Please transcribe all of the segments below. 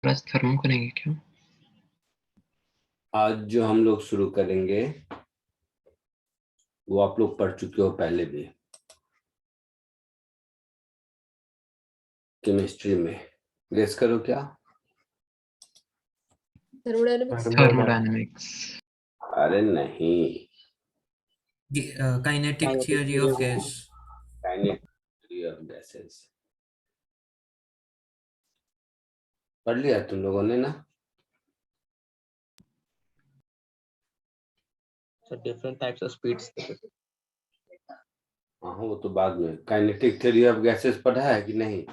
आज थर्मो करेंगे क्या? आज जो हम लोग शुरू करेंगे वो आप लोग पढ़ चुके हो पहले भी केमिस्ट्री में। गेस करो क्या? थर्मोडायनेमिक्स। अरे नहीं, kinetic theory of gas. Kinetic theory of gases पढ़ लिया तुम लोगों ने ना? Different types of speeds. हाँ वो तो बाद में। काइनेटिक थ्योरी ऑफ गैसेस पढ़ा है कि नहीं?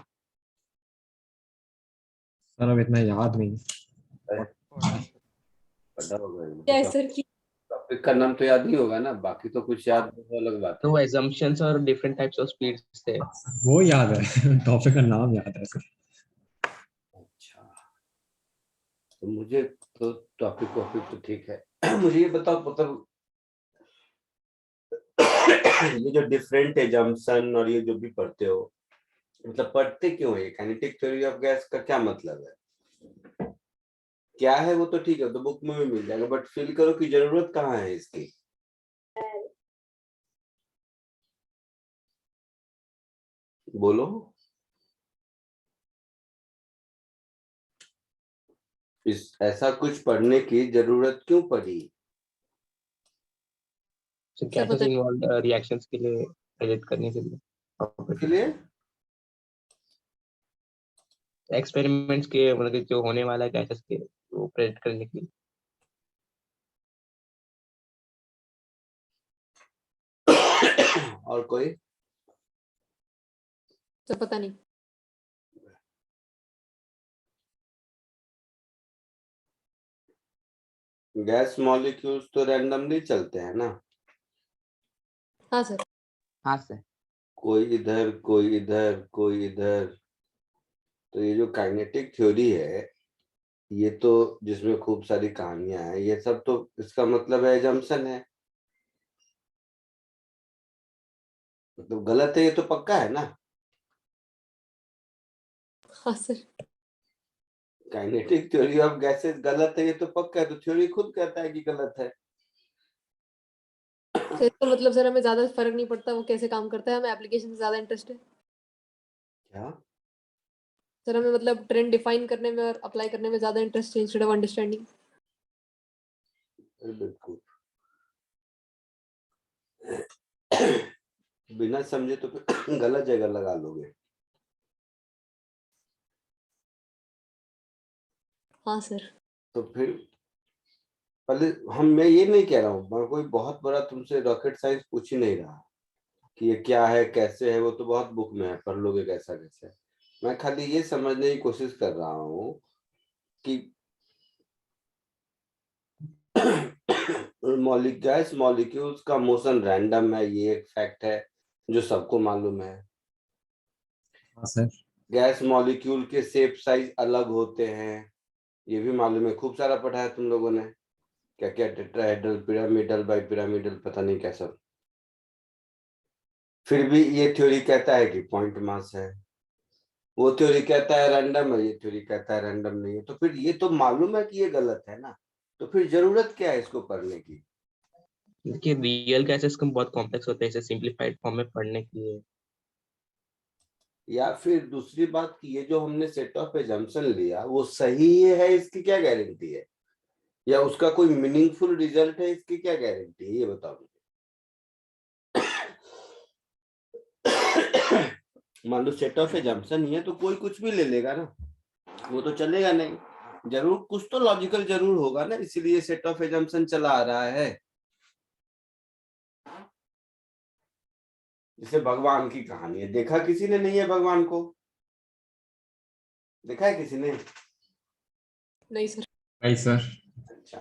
सर अब इतना याद नहीं। पढ़ा होगा ही। क्या है सर की टॉपिक का नाम तो याद नहीं होगा ना, बाकी तो कुछ याद हो तो अलग बात है। तो assumptions और डिफरेंट टाइप्स ऑफ स्पीड्स थे। वो याद है टॉपिक का नाम याद है सर। अच्छा, तो मुझे तो टॉपिक तो ठीक है। मुझे ये बताओ, मतलब ये जो डिफरेंट एजम्पशन और ये जो भी पढ़ते हो, मतलब पढ़ते क्यों है? काइनेटिक थ्योरी ऑफ गैस का क्या मतलब है? क्या है वो तो ठीक है, तो बुक में भी मिल जाएगा, बट फील करो कि जरूरत कहाँ है इसकी। बोलो। इस ऐसा कुछ पढ़ने की जरूरत क्यों पड़ी? गैसेस इन्वॉल्व रिएक्शंस के लिए प्रेडिक्ट करने के लिए, एक्सपेरिमेंट्स के मतलब कि जो होने वाला है गैसेस के वो प्रेडिक्ट करने के लिए। और कोई? तो पता नहीं। गैस मॉलिक्यूल्स तो रैंडमली चलते हैं ना? हाँ सर। हाँ सर। कोई इधर कोई इधर कोई इधर। तो ये जो काइनेटिक थ्योरी है, ये तो जिसमें खूब सारी कहानियां हैं, ये सब तो इसका मतलब है एजम्पशन है। मतलब गलत है ये तो पक्का है ना? हाँ sir. Kinetic theory of gases गलत है ये तो पक्का है, तो थ्योरी खुद कहता है कि गलत है। तो इसका मतलब सर हमें ज्यादा फर्क नहीं पड़ता वो कैसे काम करता है, हमें एप्लीकेशन से ज्यादा इंटरेस्ट है। क्या? सर हमें मतलब ट्रेंड डिफाइन करने में और अप्लाई करने में ज्यादा इंटरेस्ट है इंस्टेड ऑफ अंडरस्टैंडिंग। बिल्कुल। बिना समझे तो फिर गलत जगह लगा लोगे। हाँ सर। तो फिर पहले मैं ये नहीं कह रहा हूँ, मैं कोई बहुत बड़ा तुमसे रॉकेट साइंस पूछ ही नहीं रहा कि ये क्या है कैसे है, वो तो बहुत बुक में है, पढ़ लोगे कैसा कैसे है। मैं खाली ये समझने की कोशिश कर रहा हूँ कि गैस मॉलिक्यूल्स का मोशन रैंडम है, ये एक फैक्ट है जो सबको मालूम है। हाँ सर। गैस मॉलिक्यूल के शेप साइज अलग होते हैं, ये भी मालूम है, खूब सारा पढ़ा है तुम लोगों ने। क्या क्या टेट्राहेड्रल, पिरामिडल, बाई पिरामिडल, पता नहीं क्या सब। फिर भी ये थ्योरी कहता है कि पॉइंट मास है, वो थ्योरी कहता है रैंडम है, ये थ्योरी कहता है रैंडम नहीं है। तो फिर ये तो मालूम है कि ये गलत है ना, तो फिर जरूरत क्या है इसको पढ़ने की? देखिए रियल गैसेस कम बहुत कॉम्प्लेक्स होते हैं, इसे सिंपलीफाइड फॉर्म में पढ़ने के लिए। या फिर दूसरी बात कि ये जो हमने सेट ऑफ एजम्पशन लिया वो सही है, इसकी क्या गारंटी है? या उसका कोई मीनिंगफुल रिजल्ट है, इसकी क्या गारंटी है, ये बताओ मुझे। मान लो सेट ऑफ एजम्पशन ही है तो कोई कुछ भी ले लेगा ना, वो तो चलेगा नहीं। जरूर कुछ तो लॉजिकल जरूर होगा ना, इसीलिए सेट ऑफ एजम्पशन चला आ रहा है। जैसे भगवान की कहानी है, देखा किसी ने नहीं है भगवान को? देखा है किसी ने? नहीं सर। नहीं सर। अच्छा,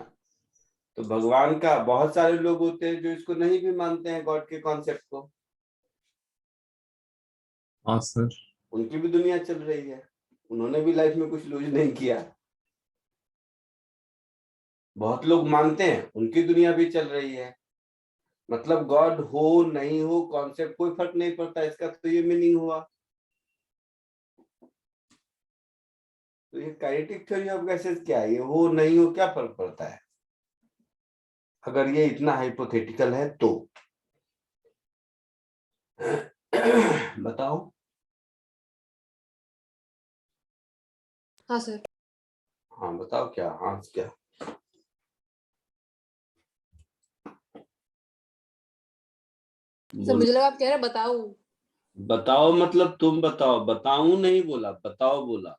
तो भगवान का बहुत सारे लोग होते हैं जो इसको नहीं भी मानते हैं, गॉड के कॉन्सेप्ट को। हाँ सर। उनकी भी दुनिया चल रही है, उन्होंने भी लाइफ में कुछ लूज नहीं किया। बहुत लोग मानते हैं, उनकी दुनिया भी चल रही है। मतलब गॉड हो नहीं हो कॉन्सेप्ट कोई फर्क नहीं पड़ता, इसका तो ये मीनिंग हुआ। तो ये काइनेटिक थ्योरी ऑफ गैसेस क्या है, ये हो नहीं हो क्या फर्क पड़ता है अगर ये इतना हाइपोथेटिकल है तो। बताओ। हाँ सर। हाँ बताओ क्या, हाँ क्या। सर मुझे लगा आप कह रहे हैं बताओ। बताओ मतलब तुम बताओ, बताऊं नहीं बोला, बताओ बोला।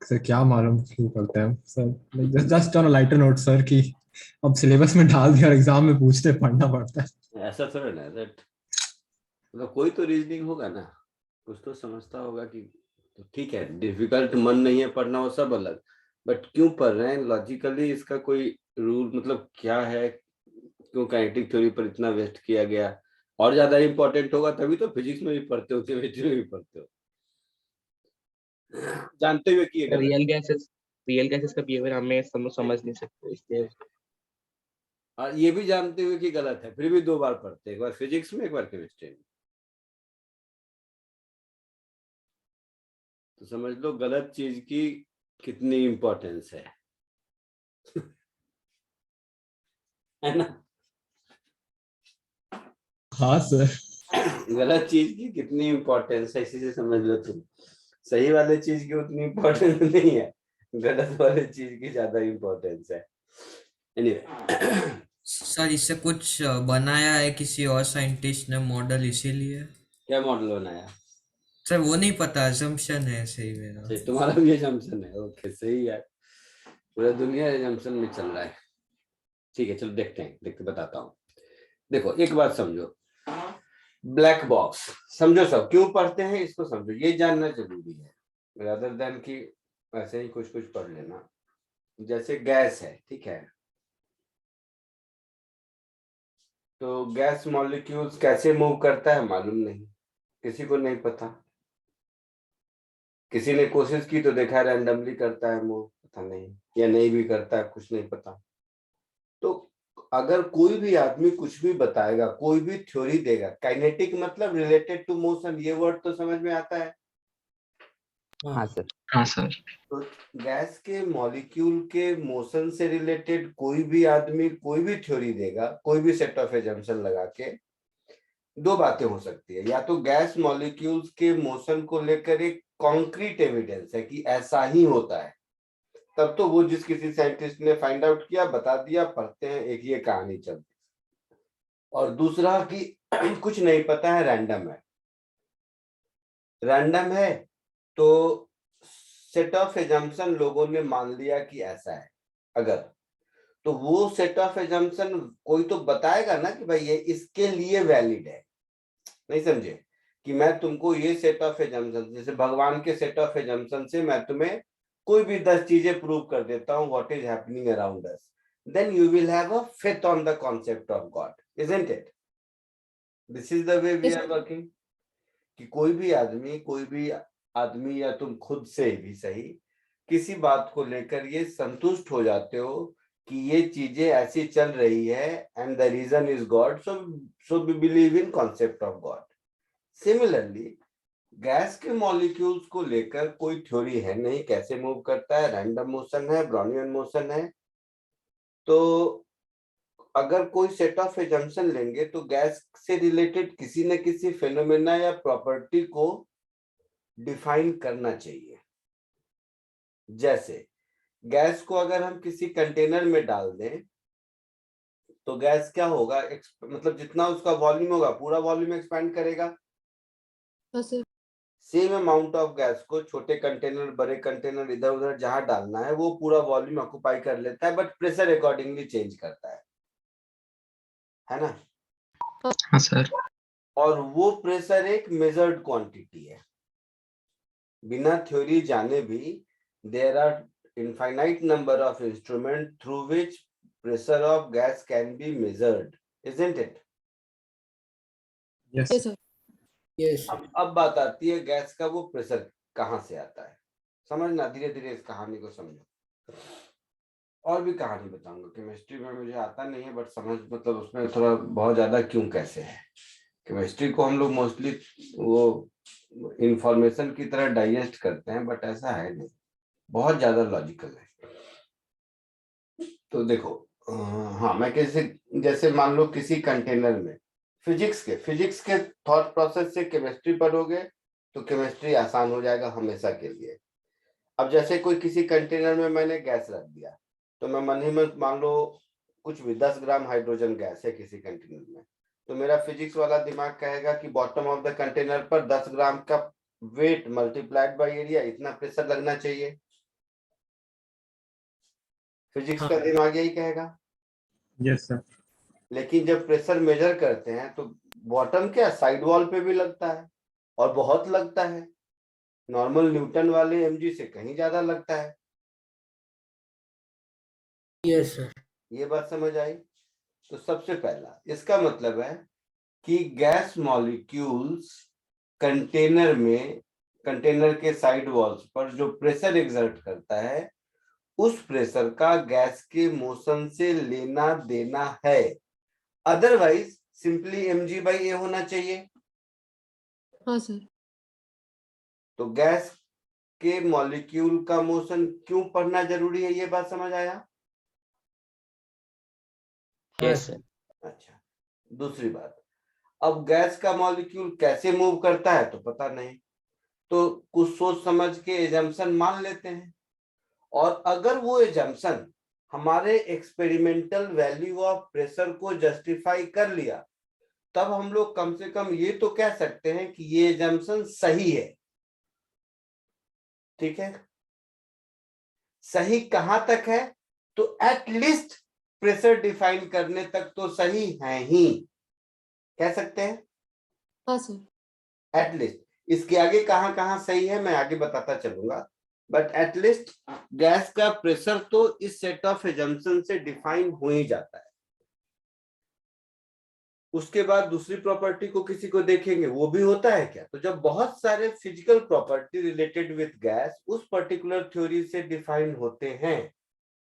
सर क्या मालूम क्यों करते हैं sir, just on a lighter note sir, कि अब सिलेबस में डाल दिया और एग्जाम में पूछते पढ़ना पड़ता है। ऐसा थोड़ा ना दैट, मतलब कोई तो रीजनिंग होगा ना, कुछ तो समझता होगा कि तो ठीक है, डिफिकल्ट मन नहीं है पढ़ना वो सब अलग, बट क्यों पढ़ रहे हैं लॉजिकली, इसका कोई रूल मतलब क्या है, क्यों काइनेटिक थ्योरी पर इतना वेस्ट किया गया। और ज्यादा इंपॉर्टेंट होगा तभी तो फिजिक्स में भी पढ़ते हो, केमिस्ट्री में भी पढ़ते हो, जानते हुए कि ये गलत रियल गैसेस का बिहेवियर हमें समझ नहीं सकते, इसलिए है, और ये भी जानते हुए कि गलत है, फिर भी 2 बार पढ़ते हैं, एक बार फिजिक्स में एक बार केमिस्ट्री में। तो समझ लो गलत चीज की कितनी इंपॉर्टेंस है ना। हाँ सर। गलत चीज की कितनी इंपॉर्टेंस है इसी से समझ लो तुम, सही वाले चीज की उतनी इंपॉर्टेंस नहीं है, गलत वाले चीज की ज्यादा इंपॉर्टेंस है। एनीवे सर इससे कुछ बनाया है किसी और साइंटिस्ट ने मॉडल, इसीलिए? क्या मॉडल बनाया? सर वो नहीं पता, assumption है सही मेरा। सही, तुम्हारा भी एजम्पशन है, ओके सही है, पूरा दुनिया एजम्पशन में चल रहा है। ठीक है चलो देखते हैं, देखते बताता हूँ। देखो एक बात समझो, ब्लैक बॉक्स समझो, सब क्यों पढ़ते हैं इसको समझो, ये जानना जरूरी है रादर देन कि ऐसे ही कुछ कुछ पढ़ लेना। जैसे गैस है, ठीक है, तो गैस मॉलिक्यूल्स कैसे मूव करता है मालूम नहीं, किसी को नहीं पता, किसी ने कोशिश की तो देखा रैंडमली करता है मूव, पता नहीं, या नहीं भी करता है, कुछ नहीं पता। तो अगर कोई भी आदमी कुछ भी बताएगा, कोई भी थ्योरी देगा, काइनेटिक मतलब रिलेटेड टू मोशन, ये वर्ड तो समझ में आता है। हाँ सर। तो गैस के मॉलिक्यूल के मोशन से रिलेटेड कोई भी आदमी कोई भी थ्योरी देगा, कोई भी सेट ऑफ एजम्पशन लगा के, 2 बातें हो सकती है, या तो गैस मॉलिक्यूल्स के मोशन को लेकर एक कॉन्क्रीट एविडेंस है कि ऐसा ही होता है, तब तो वो जिस किसी साइंटिस्ट ने फाइंड आउट किया बता दिया, पढ़ते हैं, एक ये कहानी चलती। और दूसरा कि कुछ नहीं पता है, रैंडम है, रैंडम है तो सेट ऑफ एजम्पशन लोगों ने मान लिया कि ऐसा है, अगर तो वो सेट ऑफ एजम्पशन कोई तो बताएगा ना कि भाई ये इसके लिए वैलिड है, नहीं समझे, कि मैं तुमको ये सेट ऑफ एजम्पशन, जैसे भगवान के सेट ऑफ एजम्पशन से मैं तुम्हें कोई भी 10 चीजें प्रूव कर देता हूं what is happening around us, then you will have a faith on the concept of God, isn't it? This is the way we are working. कि कोई भी आदमी या तुम खुद से भी सही, किसी बात को लेकर ये संतुष्ट हो जाते हो कि ये चीजें ऐसी चल रही है and the reason is God, so we believe in concept of God. Similarly gas के मॉलिक्यूल्स को लेकर कोई थ्योरी है नहीं, कैसे मूव करता है, रैंडम मोशन है, ब्राउनियन मोशन है, तो अगर कोई सेट ऑफ एजम्पशन लेंगे तो गैस से रिलेटेड किसी न किसी फेनोमेना या प्रॉपर्टी को डिफाइन करना चाहिए। जैसे गैस को अगर हम किसी कंटेनर में डाल दें तो गैस क्या होगा, मतलब जितना उसका वॉल्यूम होगा पूरा वॉल्यूम एक्सपैंड करेगा। हाँ sir. Same amount of gas को छोटे कंटेनर बड़े कंटेनर इधर उधर जहां डालना है वो पूरा वॉल्यूम ऑक्युपाई कर लेता है, बट प्रेशर अकॉर्डिंगली चेंज करता है ना। हाँ सर। और वो प्रेशर एक मेजर्ड क्वांटिटी है, बिना थ्योरी जाने भी there are infinite number of instruments through which pressure of gas can be measured, isn't it? Yes yes sir. Yes. अब बात आती है गैस का वो प्रेशर कहां से आता है, समझना, धीरे धीरे इस कहानी को समझो। और भी कहानी बताऊंगा। केमिस्ट्री में मुझे आता नहीं है, बट समझ मतलब उसमें थोड़ा बहुत ज्यादा क्यों कैसे है। केमिस्ट्री को हम लोग मोस्टली वो इंफॉर्मेशन की तरह डाइजेस्ट करते हैं, बट ऐसा है नहीं, बहुत ज्यादा लॉजिकल है। तो देखो हाँ, मैं कैसे, जैसे मान लो किसी कंटेनर में फिजिक्स के थॉट प्रोसेस से केमिस्ट्री पढ़ोगे तो केमिस्ट्री आसान हो जाएगा हमेशा के लिए। अब जैसे कोई किसी कंटेनर में मैंने गैस रख दिया, तो मैं मन ही में मान लो कुछ भी 10 ग्राम हाइड्रोजन गैस है किसी कंटेनर में, तो मेरा फिजिक्स वाला दिमाग कहेगा कि बॉटम ऑफ द कंटेनर पर 10 ग्राम का वेट मल्टीप्लाइड बाय एरिया, इतना प्रेशर लगना चाहिए। फिजिक्स का दिमाग यही कहेगा। Yes sir. लेकिन जब प्रेशर मेजर करते हैं तो बॉटम क्या साइड वॉल पे भी लगता है, और बहुत लगता है, नॉर्मल न्यूटन वाले एमजी से कहीं ज्यादा लगता है। Yes sir. ये बात समझ आई? तो सबसे पहला इसका मतलब है कि गैस मॉलिक्यूल्स कंटेनर में, कंटेनर के साइड वॉल्स पर जो प्रेशर एग्जर्ट करता है, उस प्रेशर का गैस के मोशन से लेना देना है। अदरवाइज सिंपली mg बाई ए होना चाहिए। हाँ सर। तो गैस के मॉलिक्यूल का मोशन क्यों पढ़ना जरूरी है, ये बात समझ आया? Yes sir. अच्छा, दूसरी बात, अब गैस का मॉलिक्यूल कैसे मूव करता है तो पता नहीं, तो कुछ सोच समझ के एजम्पशन मान लेते हैं, और अगर वो एजम्पशन हमारे एक्सपेरिमेंटल वैल्यू ऑफ प्रेशर को जस्टिफाई कर लिया, तब हम लोग कम से कम ये तो कह सकते हैं कि ये एजम्पशन सही है। ठीक है, सही कहां तक है? तो एटलीस्ट प्रेशर डिफाइन करने तक तो सही है ही, कह सकते हैं हाँ सर। एटलीस्ट। इसके आगे कहां कहां सही है मैं आगे बताता चलूंगा, बट एटलीस्ट गैस का प्रेशर तो इस सेट ऑफ एजम्पशन से डिफाइन हो ही जाता है। उसके बाद दूसरी प्रॉपर्टी को किसी को देखेंगे, वो भी होता है क्या? तो जब बहुत सारे physical property related with gas उस पर्टिकुलर थ्योरी से डिफाइन होते हैं,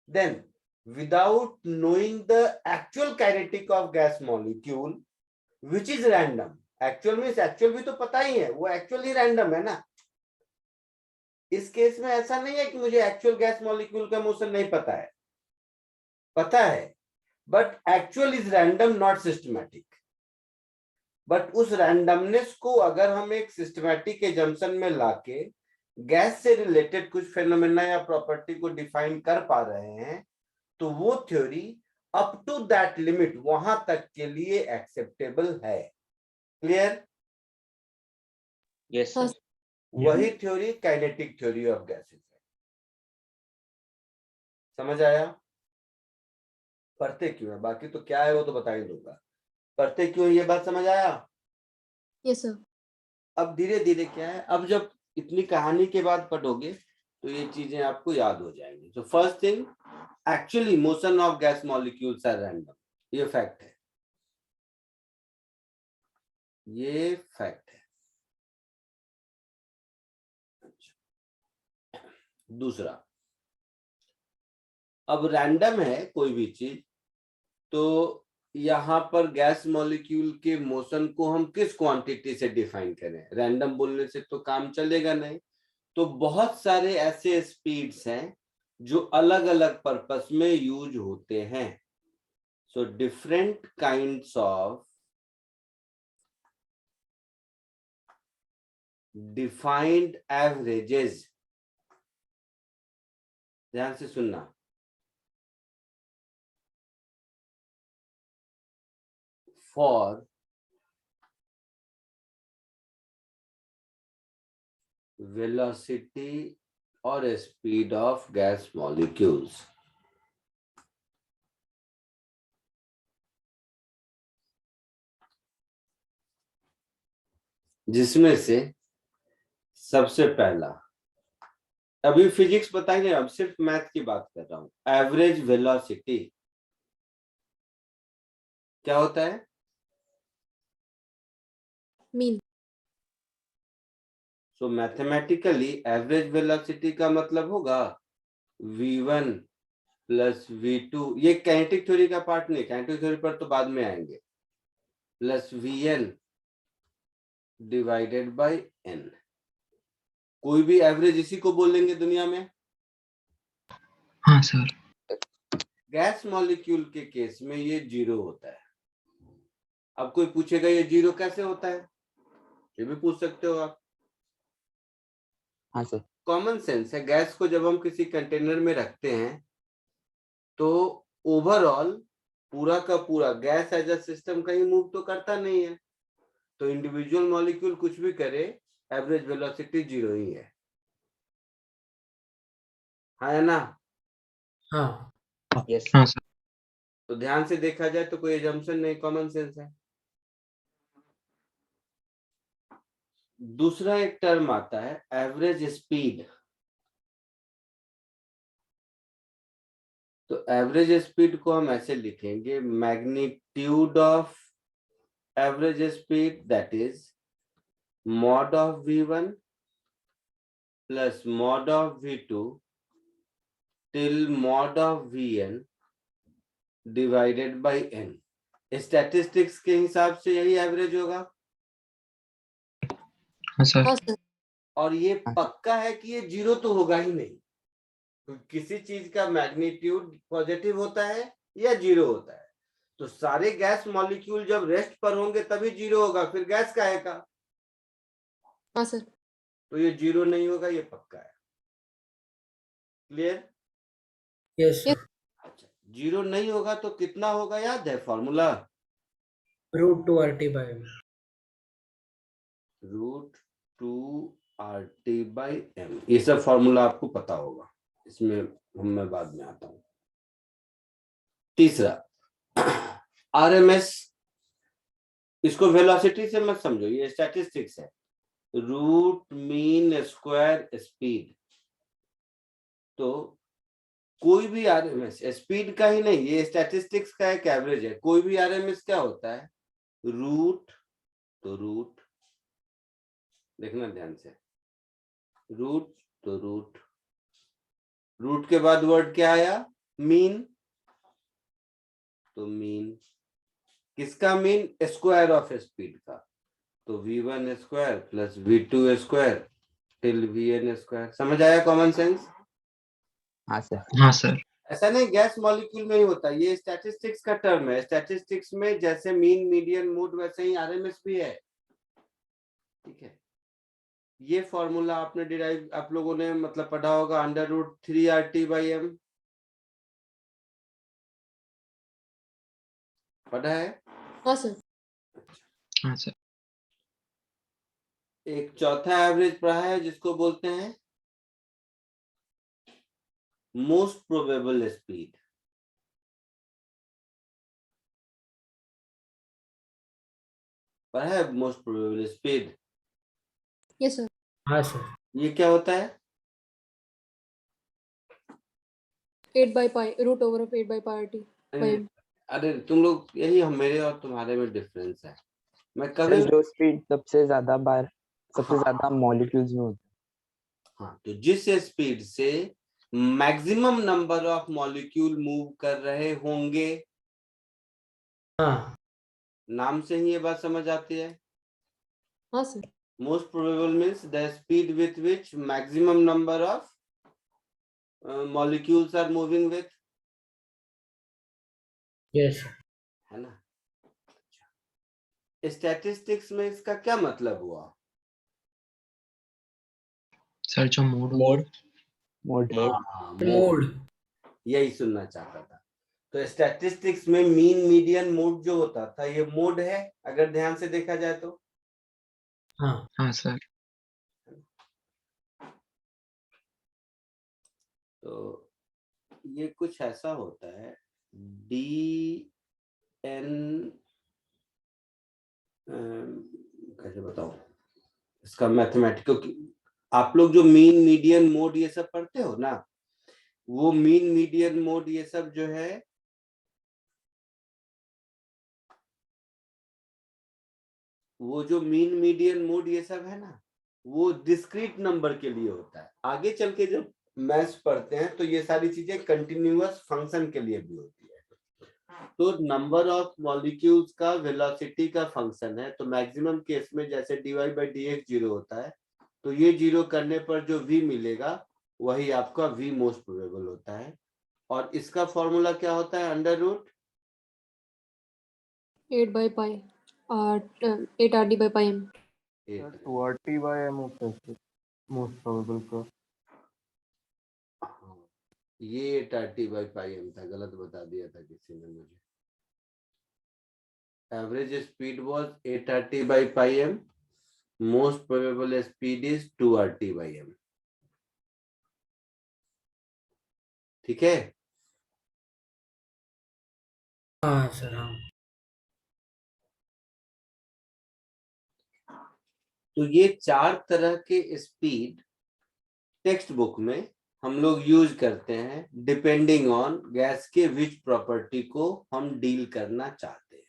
then without knowing the actual kinetic of gas molecule which is random, actual means actual भी तो पता ही है, वो एक्चुअली रैंडम है ना। इस केस में ऐसा नहीं है कि मुझे एक्चुअल गैस मॉलिक्यूल का मोशन नहीं पता है, पता है, but actual is random not systematic. But उस रैंडमनेस को अगर हम एक सिस्टमैटिक एजम्पशन में लाके गैस से रिलेटेड कुछ फेनोमेना या प्रॉपर्टी को डिफाइन कर पा रहे हैं, तो वो theory up to that limit वहां तक के लिए एक्सेप्टेबल है। क्लियर? यस हाँ सर। वही theory kinetic theory of gases है। समझ आया? पढ़ते क्यों है, बाकी तो क्या है वो तो बता ही दूंगा, पढ़ते क्यों ये बात समझ आया? Yes sir. अब धीरे धीरे क्या है, अब जब इतनी कहानी के बाद पढ़ोगे तो ये चीजें आपको याद हो जाएंगी। तो first thing, actually motion of gas molecules are random, ये फैक्ट है, ये फैक्ट है। अच्छा। दूसरा, अब रैंडम है कोई भी चीज, तो यहाँ पर गैस मॉलिक्यूल के मोशन को हम किस क्वांटिटी से डिफाइन करें? रैंडम बोलने से तो काम चलेगा नहीं, तो बहुत सारे ऐसे स्पीड्स हैं जो अलग अलग पर्पस में यूज होते हैं। So different kinds of defined averages, ध्यान से सुनना, for velocity or speed of gas molecules, जिसमें से सबसे पहला, अभी फिजिक्स बताएंगे, अब सिर्फ मैथ की बात कर रहा हूं। एवरेज वेलोसिटी क्या होता है? मीन। सो मैथमेटिकली एवरेज वेलोसिटी का मतलब होगा v1 प्लस V2, ये काइनेटिक थ्योरी का पार्ट नहीं, काइनेटिक थ्योरी पर तो बाद में आएंगे, plus Vn divided by n। कोई भी एवरेज इसी को बोलेंगे दुनिया में। हाँ सर। गैस मॉलिक्यूल के केस में ये 0 होता है। अब कोई पूछेगा ये 0 कैसे होता है, ये भी पूछ सकते हो आप। हाँ सर। कॉमन सेंस है, गैस को जब हम किसी कंटेनर में रखते हैं तो ओवरऑल पूरा का पूरा गैस एज अ सिस्टम कहीं मूव तो करता नहीं है, तो इंडिविजुअल मॉलिक्यूल कुछ भी करे एवरेज वेलोसिटी 0 ही है ना। हाँ यस। हाँ सर। तो ध्यान से देखा जाए तो कोई एजम्पशन नहीं, कॉमन सेंस है। दूसरा एक टर्म आता है एवरेज स्पीड। तो एवरेज स्पीड को हम ऐसे लिखेंगे, magnitude of average speed that is mod of V1 plus mod of V2 till mod of Vn divided by n। Statistics के हिसाब से यही एवरेज होगा। हाँ सर। हाँ सर। और ये पक्का है कि ये 0 तो होगा ही नहीं, तो किसी चीज का मैग्नीट्यूड पॉजिटिव होता है या 0 होता है। तो सारे गैस मॉलिक्यूल जब रेस्ट पर होंगे तभी 0 होगा, फिर गैस का आएगा। हाँ सर। तो ये 0 नहीं होगा, ये पक्का है। क्लियर? Yes Yes. अच्छा, 0 नहीं होगा तो कितना होगा, याद है फॉर्मूला? √2 RT/m। √2 RT/m, ये सब फॉर्मूला आपको पता होगा, इसमें मैं बाद में आता हूं। तीसरा RMS, इसको वेलोसिटी से मत समझो, ये स्टैटिस्टिक्स है। Root mean square speed. तो कोई भी RMS स्पीड का ही नहीं, ये स्टैटिस्टिक्स का एक एवरेज है। कोई भी RMS क्या होता है, रूट, तो रूट देखना ध्यान से, रूट तो रूट, रूट के बाद वर्ड क्या आया, मीन, तो मीन किसका मीन, स्क्वायर ऑफ स्पीड का, तो V1 square plus V2 square till Vn square. समझ आया कॉमन सेंस? हाँ सर। हाँ सर। ऐसा नहीं गैस मॉलिक्यूल में ही होता, ये स्टैटिस्टिक्स का टर्म है। स्टैटिस्टिक्स में जैसे मीन, मीडियन, मोड, वैसे ही RMS भी है। ठीक है, ये फॉर्मूला आपने डिराइव, आप लोगों ने मतलब पढ़ा होगा, √3 RT/m पढ़ा है। हाँ सर। हाँ सर। एक चौथा एवरेज पढ़ा है जिसको बोलते हैं मोस्ट प्रोबेबल स्पीड। पढ़ा है most probable speed? Yes sir. हाँ सर। ये क्या होता है? 8/π √8/π RT/m। अरे तुम लोग, यही हम मेरे और तुम्हारे में डिफरेंस है। मैं सर कभी जो स्पीड सबसे ज्यादा हाँ, ज्यादा मॉलिक्यूल्स में होती हाँ, तो जिस स्पीड से maximum number of molecule move कर रहे होंगे, हाँ नाम से ही ये बात समझ आती है। हाँ sir. Most probable means the speed with which maximum number of molecules are moving with, yes है ना। स्टैटिस्टिक्स में इसका क्या मतलब हुआ? सर जो मोड मोड मोड हाँ, मोड। यही सुनना चाहता था। तो स्टैटिस्टिक्स में मीन, मीडियन, मोड जो होता था, ये मोड है अगर ध्यान से देखा जाए तो। हाँ हाँ सर। तो ये कुछ ऐसा होता है, DN, कैसे बताऊं इसका मैथमेटिकल, आप लोग जो मीन, मीडियन, मोड ये सब पढ़ते हो ना, वो मीन, मीडियन, मोड ये सब जो है वो जो मीन, मीडियन, मोड ये सब है ना, वो डिस्क्रीट नंबर के लिए होता है। आगे चल के जब मैथ्स पढ़ते हैं तो ये सारी चीजें कंटिन्यूअस फंक्शन के लिए भी होती है। तो नंबर ऑफ मॉलिक्यूल्स का वेलोसिटी का फंक्शन है, तो मैक्सिमम केस में जैसे dy/dx 0 होता है, तो ये 0 करने पर जो v मिलेगा वही आपका v मोस्ट प्रोबेबल होता है। और इसका फॉर्मूला क्या होता है? Under root 8 by pi 8 RD by pi m। 2RT by m होता है मोस्ट प्रोबेबल का। ये 8RT/πm था, गलत बता दिया था किसी ने मुझे। Average speed was 8RT/πm, most probable speed is 2RT/m। ठीक है? हाँ सर, हाँ। तो ये 4 तरह के स्पीड टेक्स्ट बुक में हम लोग यूज करते हैं डिपेंडिंग ऑन गैस के विच प्रॉपर्टी को हम डील करना चाहते हैं।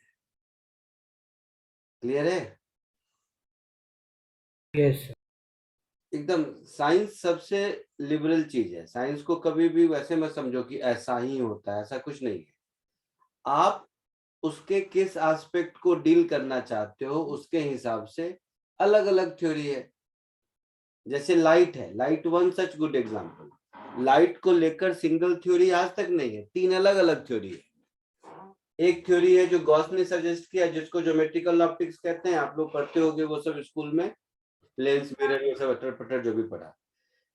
क्लियर है? Yes sir. एकदम साइंस सबसे लिबरल चीज है। साइंस को कभी भी वैसे मत समझो कि ऐसा ही होता है, ऐसा कुछ नहीं है। आप उसके किस एस्पेक्ट को डील करना चाहते हो उसके हिसाब से अलग अलग थ्योरी है। जैसे लाइट है, light one such good example. Light को लेकर सिंगल थ्योरी आज तक नहीं है, 3 अलग अलग थ्योरी है। एक थ्योरी है जो गॉस ने सजेस्ट किया, जिसको ज्योमेट्रिकल ऑप्टिक्स कहते हैं, आप लोग पढ़ते होंगे वो सब स्कूल में, लेंस मिरर ये सब अटर पटर जो भी पढ़ा।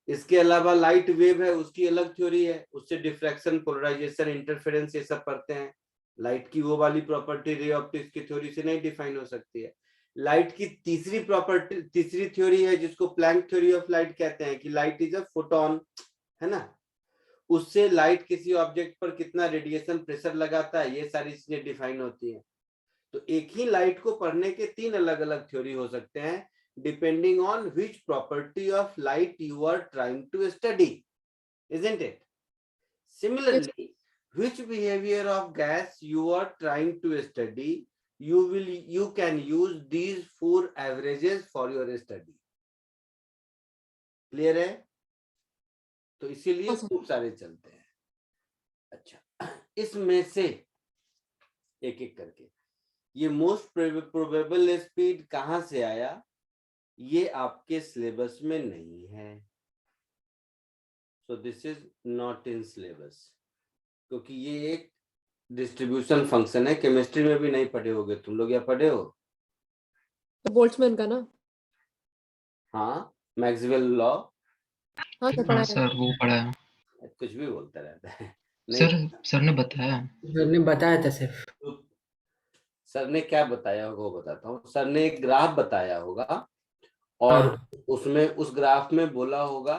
इसके अलावा लाइट वेव है, उसकी अलग थ्योरी है, उससे डिफ्रैक्शन, पोलराइजेशन, इंटरफेरेंस ये सब पढ़ते हैं। लाइट की वो वाली प्रॉपर्टी रे ऑप्टिक्स की थ्योरी से नहीं डिफाइन हो सकती है। लाइट की तीसरी प्रॉपर्टी, तीसरी थ्योरी है जिसको प्लैंक थ्योरी ऑफ लाइट कहते हैं, कि लाइट इज अ फोटोन, है ना। उससे लाइट किसी ऑब्जेक्ट पर कितना रेडिएशन प्रेशर लगाता है, ये सारी चीजें डिफाइन होती हैं। तो एक ही लाइट को पढ़ने के 3 अलग अलग थ्योरी हो सकते हैं, depending on which property of light you are trying to study, isn't it? Similarly, which behavior of gas you are trying to study, you can use these 4 averages for your study. Clear है? तो इसीलिए खूब सारे चलते हैं। अच्छा, इसमें से एक एक करके ये मोस्ट प्रोबेबल स्पीड कहां से आया, ये आपके सिलेबस में नहीं है। So this is not in syllabus, क्योंकि ये एक डिस्ट्रीब्यूशन फंक्शन है। केमिस्ट्री में भी नहीं पढ़े होगे तुम लोग, या पढ़े हो? तो बोल्ट्जमैन का ना? हाँ, मैक्सवेल लॉ। हाँ सर, पढ़ा हाँ है। सर, वो पढ़ा है कुछ भी बोलता रहता है। सर ने बताया। सर ने बताया था सिर्फ। सर ने क्या बताया होगा वो बताता हूँ। सर ने एक ग्राफ बताया होगा और उसमें उस ग्राफ में बोला होगा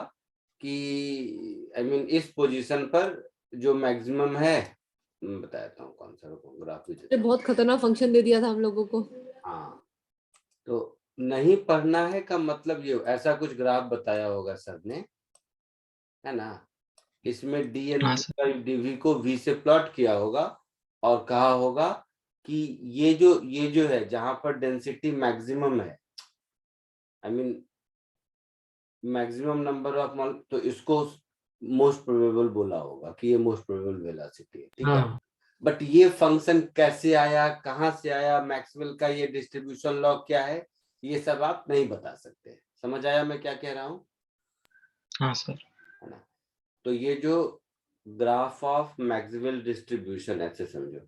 कि आई मीन इस पोजीशन पर जो मैक्सिमम है, बताता हूँ कौन सा ग्राफ। बहुत खतरनाक फंक्शन दे दिया था हम लोगों को। हाँ, तो नहीं पढ़ना है का मतलब ये, ऐसा कुछ ग्राफ बताया होगा सर ने, है ना। इसमें हाँ dn/dv को v से प्लॉट किया होगा और कहा होगा कि ये जो है जहां पर डेंसिटी मैक्सिमम है, I mean maximum number of mall, तो इसको मोस्ट प्रोबेबल बोला होगा कि ये मोस्ट प्रोबेबल वेलोसिटी है। ठीक है, बट ये फंक्शन कैसे आया, कहां से आया, मैक्सवेल का ये डिस्ट्रीब्यूशन लॉ क्या है, ये सब आप नहीं बता सकते। समझ आया मैं क्या कह रहा हूँ? हाँ सर। है ना। तो ये जो ग्राफ ऑफ मैक्सवेल डिस्ट्रीब्यूशन, ऐसे समझो।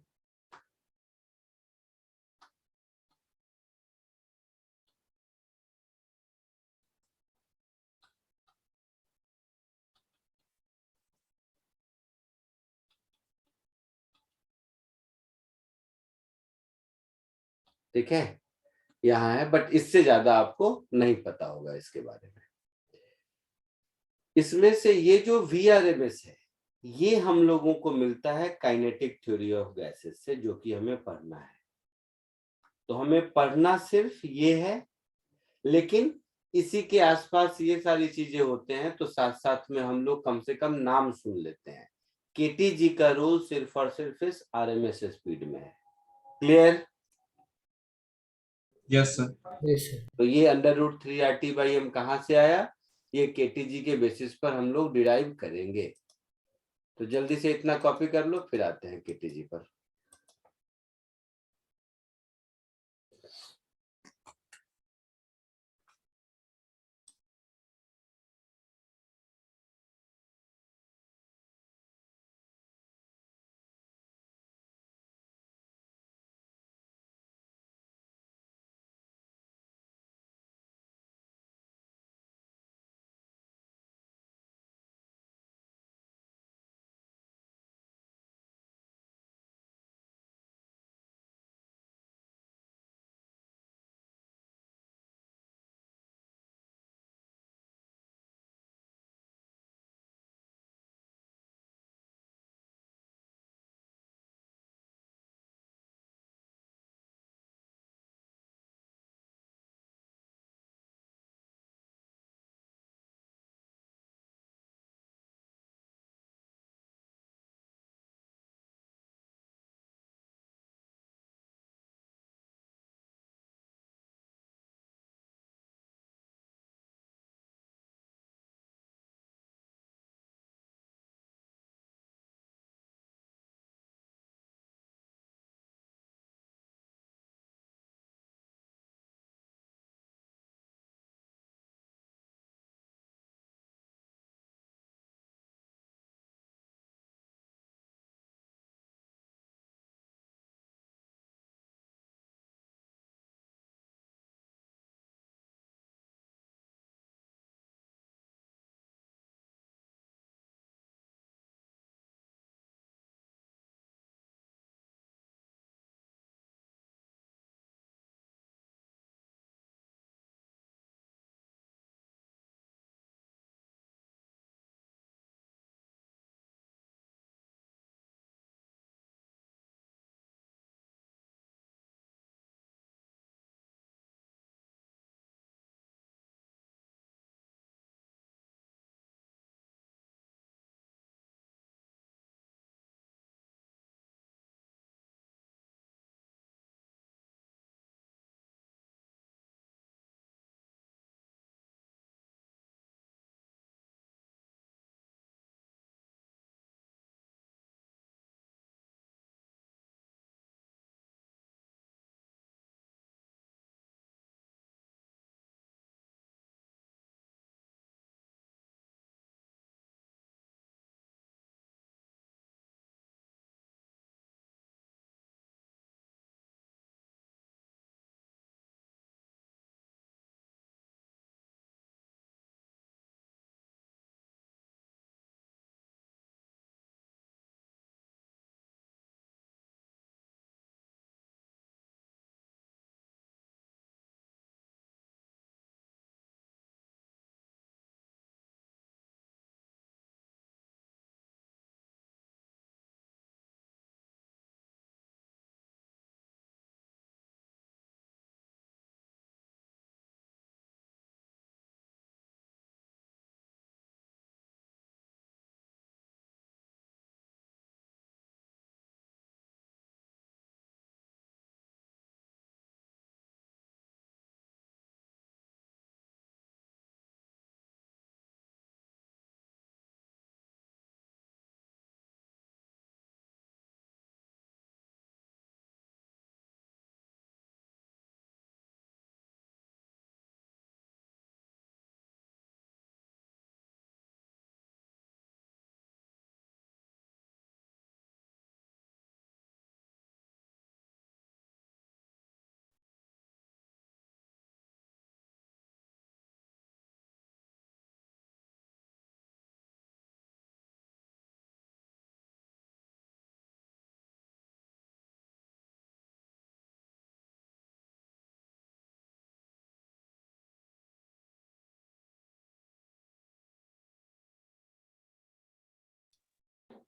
ठीक है, यहाँ है, बट इससे ज्यादा आपको नहीं पता होगा इसके बारे में। इसमें से ये जो VRMS है, ये हम लोगों को मिलता है काइनेटिक थ्योरी ऑफ गैसेस से, जो कि हमें पढ़ना है। तो हमें पढ़ना सिर्फ ये है, लेकिन इसी के आसपास ये सारी चीजें होते हैं, तो साथ साथ में हम लोग कम से कम नाम सुन लेते हैं। KTG का रोल सिर्फ और सिर्फ इस RMS स्पीड में है। Clear? Yes sir. Yes sir. तो ये √3RT/m कहां से आया? ये केटीजी के बेसिस पर हम लोग डिराइव करेंगे। तो जल्दी से इतना कॉपी कर लो, फिर आते हैं केटीजी पर।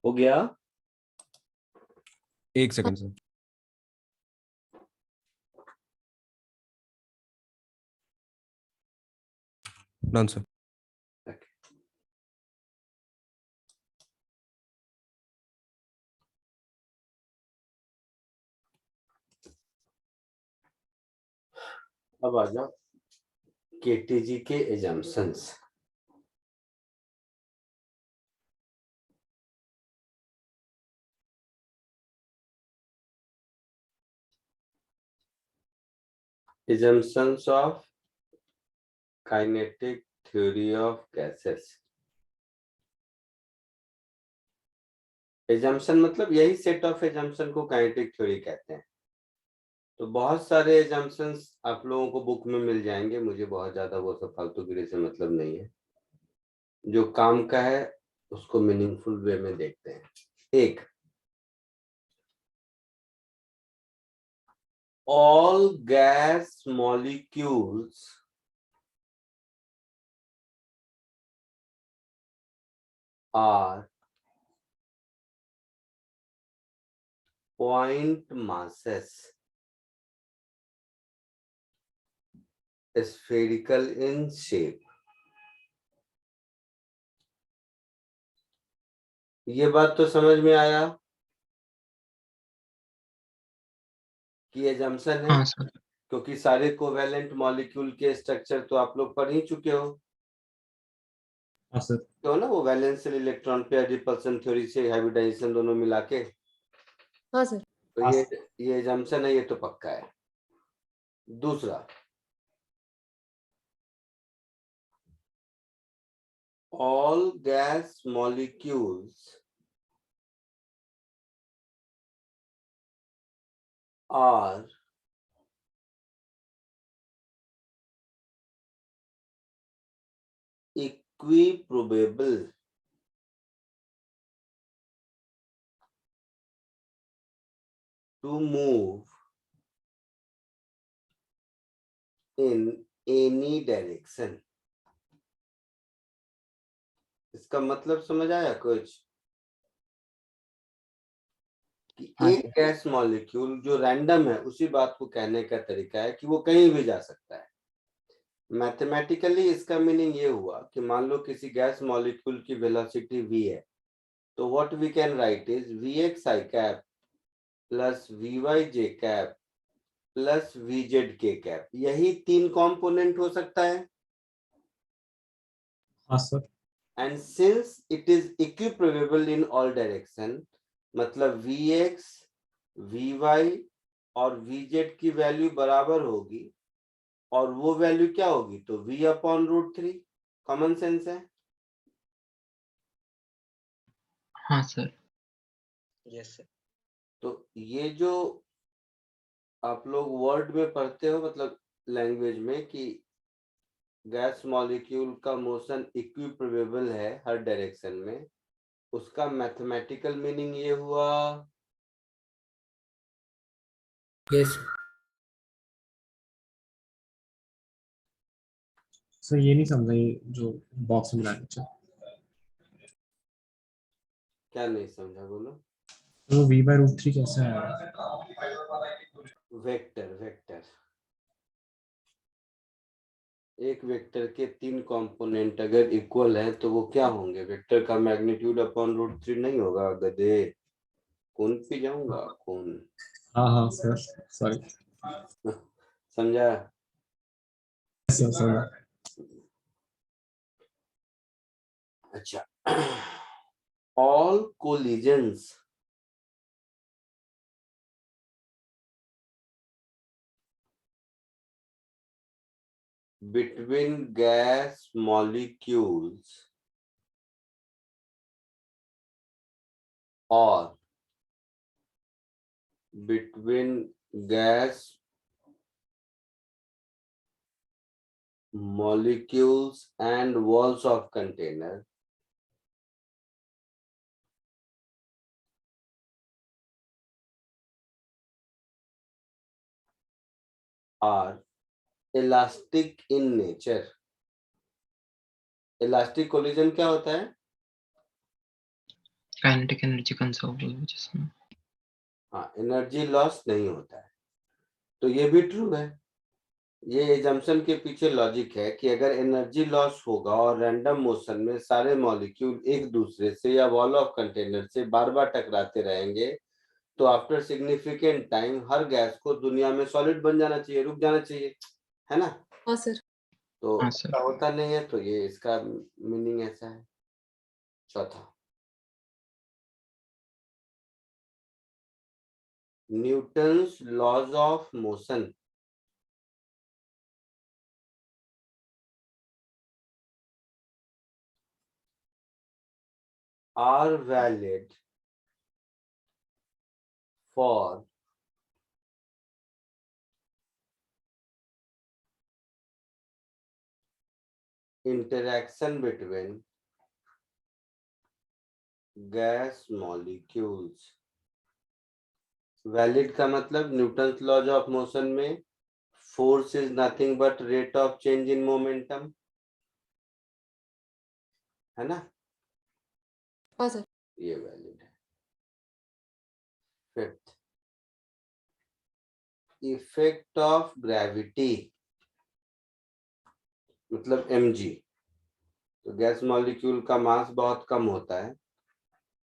हो गया? एक सेकंड सर। Done sir. अब आ जाओ केटीजी के assumptions. assumptions of kinetic theory of gases. assumption मतलब यही सेट ऑफ assumption को kinetic theory कहते हैं। तो बहुत सारे assumptions आप लोगों को बुक में मिल जाएंगे, मुझे बहुत ज्यादा वो सब फालतूगिरी से मतलब नहीं है। जो काम का है उसको मीनिंगफुल वे में देखते हैं। एक, all gas molecules are point masses spherical in shape। ये बात तो समझ में आया कि एजम्पशन है, हाँ सर। क्योंकि सारे कोवेलेंट मॉलिक्यूल के स्ट्रक्चर तो आप लोग पढ़ ही चुके हो। हाँ सर। तो ना वो वैलेंशियल इलेक्ट्रॉन पेयर रिपल्सन थ्योरी से हाइब्रिडाइजेशन दोनों मिला के। हाँ सर। तो ये एजम्पशन है, ये तो पक्का है। दूसरा, all gas molecules are equiprobable to move in any direction। इसका मतलब समझ आया कुछ? कि हाँ एक गैस मॉलिक्यूल जो रैंडम है, उसी बात को कहने का तरीका है कि वो कहीं भी जा सकता है। मैथमेटिकली इसका मीनिंग ये हुआ कि मान लो किसी गैस मॉलिक्यूल की वेलोसिटी v है, तो what we can write is vx i cap plus vy j cap plus vz k cap. यही 3 कंपोनेंट हो सकता है। हाँ sir. And since it is equiprobable in all direction, मतलब vx vy और vz की वैल्यू बराबर होगी, और वो वैल्यू क्या होगी? तो v/√3। कॉमन सेंस है। हाँ सर। Yes sir. तो ये जो आप लोग वर्ड में पढ़ते हो, मतलब लैंग्वेज में, कि गैस मॉलिक्यूल का मोशन इक्विप्रोबेबल है हर डायरेक्शन में, उसका मैथमेटिकल मीनिंग ये हुआ। यस सर ये नहीं समझा, ये जो बॉक्स में मिला क्या नहीं समझा? बोलो। तो वो v/√3 कैसे है? वेक्टर एक वेक्टर के 3 कंपोनेंट अगर इक्वल है तो वो क्या होंगे? वेक्टर का मैग्नीट्यूड/√3 नहीं होगा गधे। कौन पी जाऊंगा कौन? हाँ हाँ सर, सॉरी समझा? Sir sir. अच्छा, all collisions between gas molecules or between gas molecules and walls of container are elastic in nature। Elastic collision क्या होता है? काइनेटिक एनर्जी कंजर्व हो जिसमें। हाँ, एनर्जी लॉस नहीं होता है। तो ये भी ट्रू है। ये एजम्पशन के पीछे लॉजिक है कि अगर एनर्जी लॉस होगा और रैंडम मोशन में सारे मॉलिक्यूल एक दूसरे से या वॉल ऑफ कंटेनर से बार बार टकराते रहेंगे, तो आफ्टर सिग्निफिकेंट टाइम हर गैस को दुनिया में सॉलिड बन जाना चाहिए, रुक जाना चाहिए, है ना? हाँ सर। तो हाँ सर। ऐसा होता नहीं है, तो ये इसका मीनिंग ऐसा है। चौथा, Newton's laws of motion are valid for interaction between gas molecules. Valid का मतलब न्यूटन्स लॉज ऑफ मोशन में force is nothing but rate of change in momentum, है ना? हाँ सर। ये वैलिड है। फिफ्थ, इफेक्ट ऑफ ग्रेविटी मतलब mg, तो गैस मॉलिक्यूल का मास बहुत कम होता है,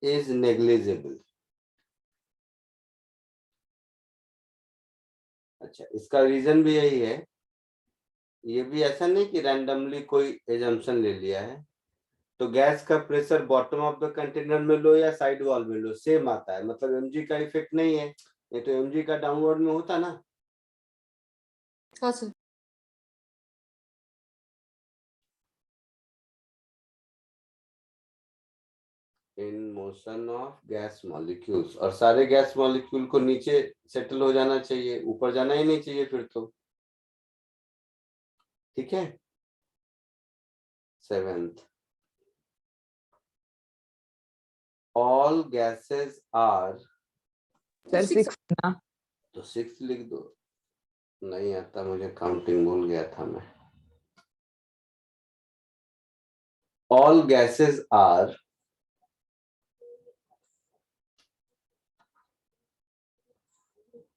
इज नेग्लिजिबल। अच्छा, इसका रीजन भी यही है, ये भी ऐसा नहीं कि रैंडमली कोई एजम्पशन ले लिया है। तो गैस का pressure bottom of the container में लो या साइड वॉल में लो सेम आता है, मतलब mg का इफेक्ट नहीं है, ये तो mg का डाउनवर्ड में होता ना। हाँ sir. In motion of gas molecules, और सारे गैस मॉलिक्यूल को नीचे सेटल हो जाना चाहिए, ऊपर जाना ही नहीं चाहिए फिर तो, ठीक है। Seventh, all gases are, sir six. तो 6 लिख दो, नहीं आता मुझे, काउंटिंग भूल गया था मैं। All gases are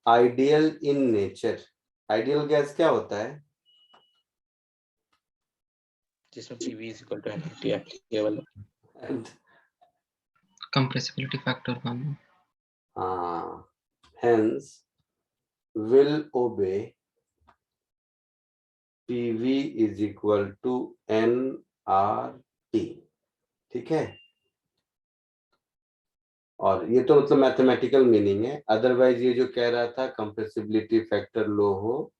ideal in nature. Ideal gas क्या होता है? जिसमें PV is equal to NRT केवल। Compressibility factor 1. हाँ, hence will obey PV is equal to nRT, ठीक है। और ये तो मतलब मैथमेटिकल मीनिंग है, अदरवाइज ये जो कह रहा था कंप्रेसिबिलिटी फैक्टर लो हो,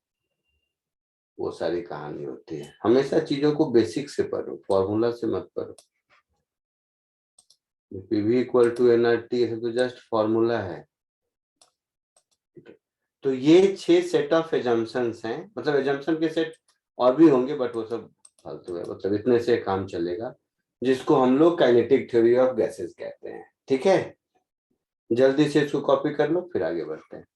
वो सारी कहानी होती है। हमेशा चीजों को बेसिक से पढ़ो, फॉर्मूला से मत पढ़ो। PV इक्वल टू nRT ऐसे तो जस्ट फॉर्मूला है, ठीक है। तो ये 6 सेट ऑफ एजम्पशंस हैं, मतलब एजम्पशन के सेट और भी होंगे बट वो सब फालतू है, मतलब इतने से काम चलेगा, जिसको हम लोग काइनेटिक थ्योरी ऑफ गैसेस कहते हैं, ठीक है। जल्दी से इसको कॉपी कर लो, फिर आगे बढ़ते हैं।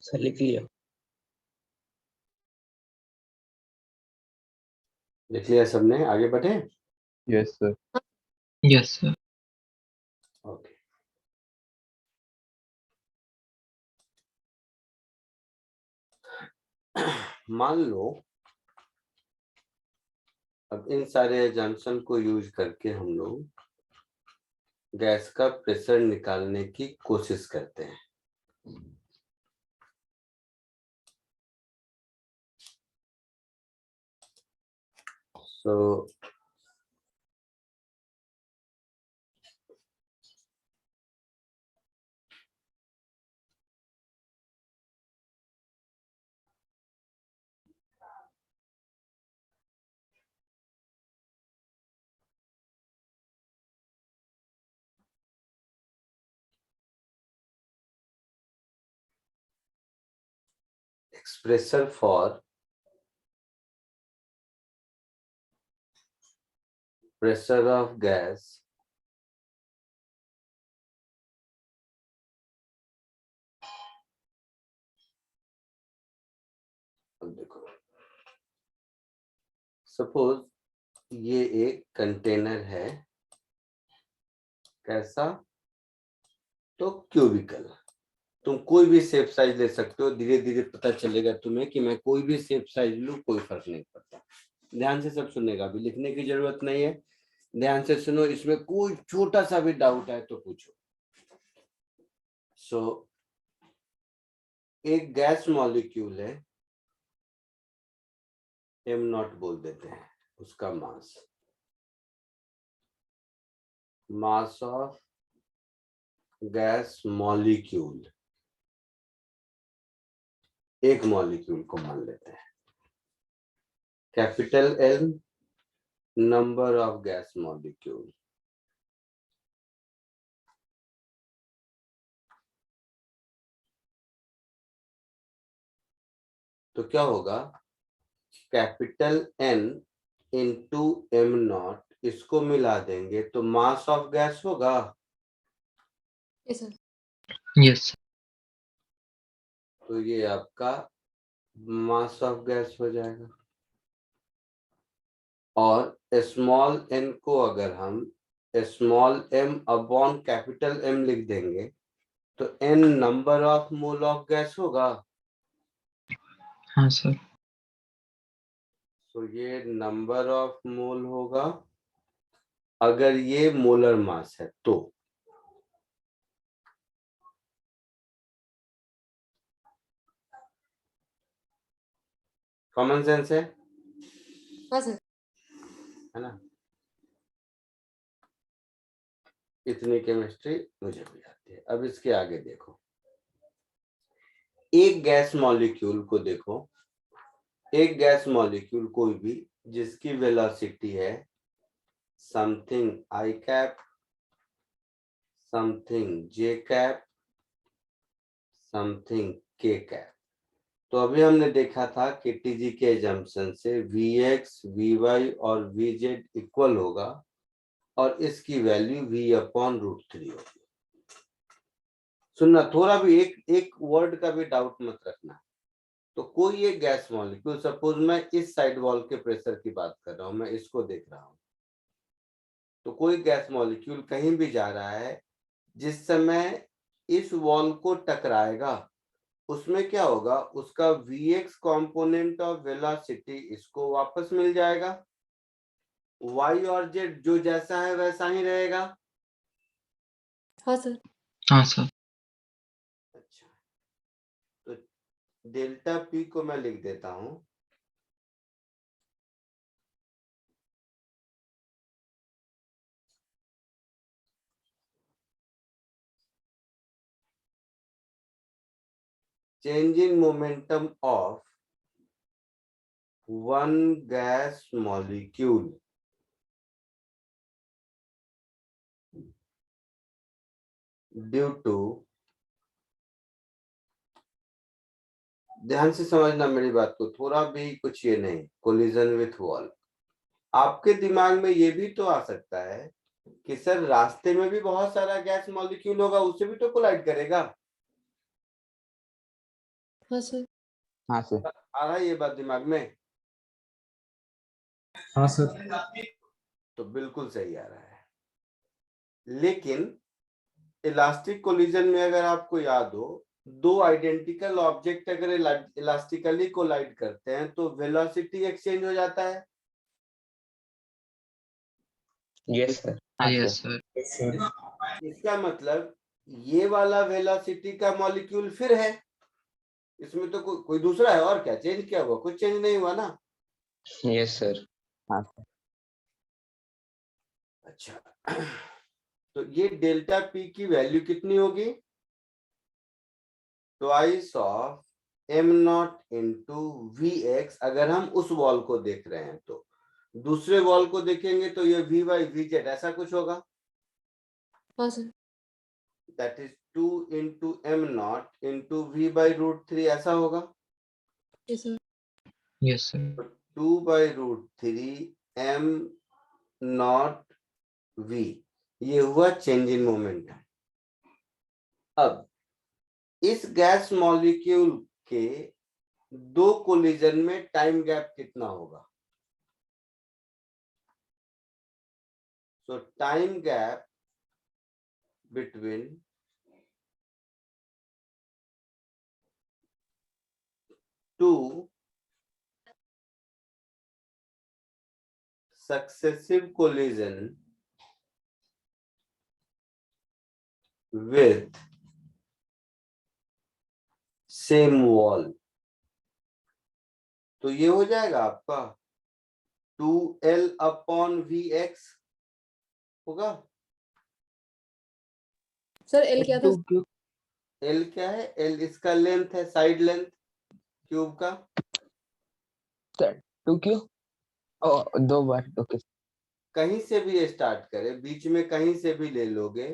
सर लिख लिया। लिख लिया सबने, आगे बढ़े? Yes, sir. Yes, sir. Okay. मान लो अब इन सारे एजम्पशन को यूज करके हम लोग गैस का प्रेशर निकालने की कोशिश करते हैं। सो expression for pressure of gas अब देखो, सपोज ये एक कंटेनर है, कैसा? तो क्यूबिकल। तुम कोई भी शेप साइज ले सकते हो, धीरे धीरे पता चलेगा तुम्हें कि मैं कोई भी शेप साइज लूं कोई फर्क नहीं पड़ता। ध्यान से सब सुनेगा, अभी लिखने की जरूरत नहीं है, ध्यान से सुनो, इसमें कोई छोटा सा भी डाउट है तो पूछो। सो एक गैस मॉलिक्यूल है, एम नॉट बोल देते हैं, उसका मास ऑफ गैस मॉलिक्यूल, एक मॉलिक्यूल को मान लेते हैं, capital L number of gas molecule, तो क्या होगा? Capital N into M naught, इसको मिला देंगे तो मास ऑफ गैस होगा। Yes sir. Yes, sir. तो ये आपका मास ऑफ गैस हो जाएगा। और स्मॉल एन को अगर हम small M upon capital M लिख देंगे तो N number of mole of gas होगा। हाँ सर। तो ये नंबर ऑफ मोल होगा अगर ये मोलर मास है तो। कॉमन सेंस है हाँ सर। है ना? इतनी केमिस्ट्री मुझे भी आती है। अब इसके आगे देखो, एक गैस मॉलिक्यूल को देखो, एक गैस मॉलिक्यूल कोई भी जिसकी वेलोसिटी है something I cap, something J cap, something के कैप। तो अभी हमने देखा था कि टीजी के एजम्पशन से Vx, Vy और Vz इक्वल होगा और इसकी वैल्यू V/√3 होगी। सुनना, थोड़ा भी एक वर्ड का भी डाउट मत रखना। तो कोई एक गैस मॉलिक्यूल, सपोज मैं इस साइड वॉल के प्रेशर की बात कर रहा हूं, मैं इसको देख रहा हूं, तो कोई गैस मॉलिक्यूल कहीं भी जा रहा है, जिस समय इस वॉल को टकराएगा उसमें क्या होगा? उसका Vx कंपोनेंट ऑफ वेलोसिटी इसको वापस मिल जाएगा, y और z जो जैसा है वैसा ही रहेगा। हाँ सर। हाँ सर। अच्छा, तो डेल्टा P को मैं लिख देता हूं, change in momentum of one gas molecule due to, ध्यान से समझना मेरी बात को, थोड़ा भी कुछ ये नहीं, कोलिजन विथ वॉल। आपके दिमाग में ये भी तो आ सकता है कि सर रास्ते में भी बहुत सारा गैस मॉलिक्यूल होगा, उससे भी तो कोलाइड करेगा। हाँ सर। हाँ सर। आ रहा है ये बात दिमाग में? हाँ सर। तो बिल्कुल सही आ रहा है। लेकिन इलास्टिक कोलिजन में अगर आपको याद हो, दो आइडेंटिकल ऑब्जेक्ट अगर इलास्टिकली कोलाइड करते हैं तो वेलोसिटी एक्सचेंज हो जाता है। Yes sir. हाँ Yes, सर। sir. सर इसका मतलब ये वाला वेलोसिटी का मॉलिक्यूल फिर है, इसमें तो कोई दूसरा है। और क्या चेंज किया हुआ? कुछ चेंज नहीं हुआ ना। Yes sir. हाँ सर। अच्छा, तो ये डेल्टा पी की वैल्यू कितनी होगी? Twice of M naught into V X, अगर हम उस वॉल को देख रहे हैं तो। दूसरे वॉल को देखेंगे तो ये वी वाई वी जेड ऐसा कुछ होगा। हाँ sir. That is 2 into M naught into V by root 3 ऐसा होगा। Yes sir. Yes, sir. 2 by root 3 M naught V, ये हुआ चेंज इन मोमेंटम। अब इस गैस मॉलिक्यूल के दो कोलिजन में टाइम गैप कितना होगा? सो time gap between two successive collision with same wall, तो ये हो जाएगा आपका 2L अपॉन VX होगा। सर एल क्या था? L क्या है? L इसका लेंथ है, साइड लेंथ क्यूब का। Sir 2Q। ओ 2 बार। ओके। कहीं से भी स्टार्ट करे, बीच में कहीं से भी ले लोगे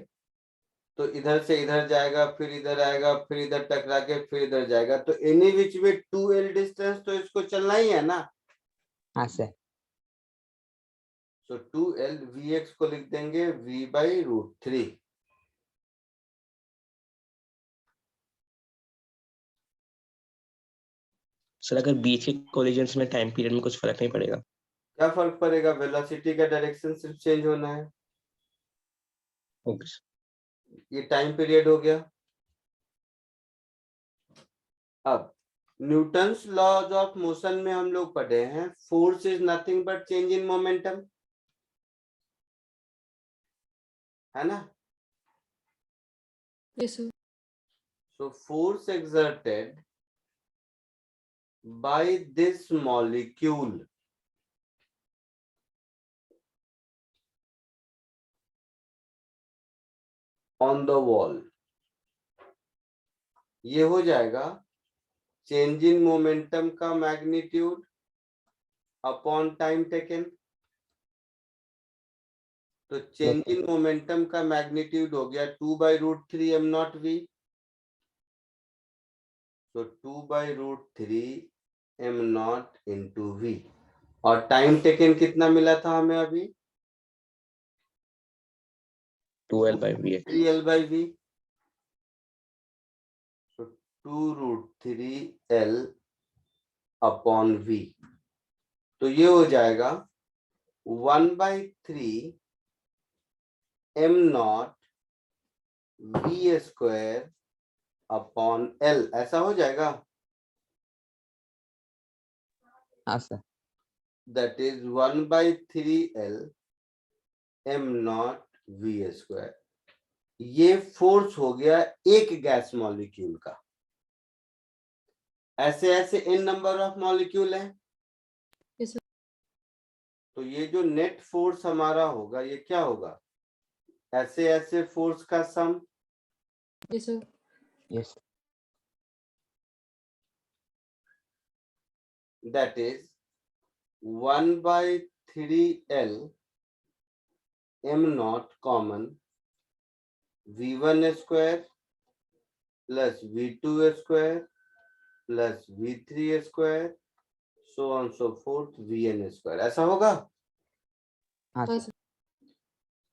तो इधर से इधर जाएगा, फिर इधर आएगा, फिर इधर टकरा के फिर इधर जाएगा, तो एनी विच में 2L डिस्टेंस तो इसको चलना ही है ना। हाँ सर। सो 2L VX को लिख देंगे V बाई रूट 3। सर अगर बीच के कोलिजन्स में टाइम पीरियड में कुछ फर्क नहीं पड़ेगा? क्या फर्क पड़ेगा? वेलोसिटी का डायरेक्शन सिर्फ चेंज होना है। ओके। ये टाइम पीरियड हो गया। अब न्यूटन्स लॉज ऑफ मोशन में हम लोग पढ़े हैं, force is nothing but change in momentum, है ना। Yes sir. So force exerted by this molecule on the wall, ये हो जाएगा चेंज इन मोमेंटम का मैग्नीट्यूड अपॉन टाइम टेकन। तो चेंज इन मोमेंटम का मैग्नीट्यूड हो गया 2 by root 3 M naught V. तो 2 by root 3 M naught into V. और टाइम टेकन कितना मिला था हमें अभी? 2L by VX। 3L by we. तो 2 रूट 3L अपॉन वी, तो ये हो जाएगा 1 by 3 M naught V square upon L, ऐसा हो जाएगा। हाँ sir. That is 1 by 3L M naught V square. ये फोर्स हो गया एक गैस मॉलिक्यूल का। ऐसे ऐसे n नंबर ऑफ मॉलिक्यूल है, यस सर। तो ये जो नेट फोर्स हमारा होगा ये क्या होगा? ऐसे ऐसे फोर्स का sum. Yes sir. Yes. That is 1 by 3L M not common V1 square plus V2 square plus V3 square so on so forth Vn square, ऐसा होगा। हाँ हाँ सर। सर।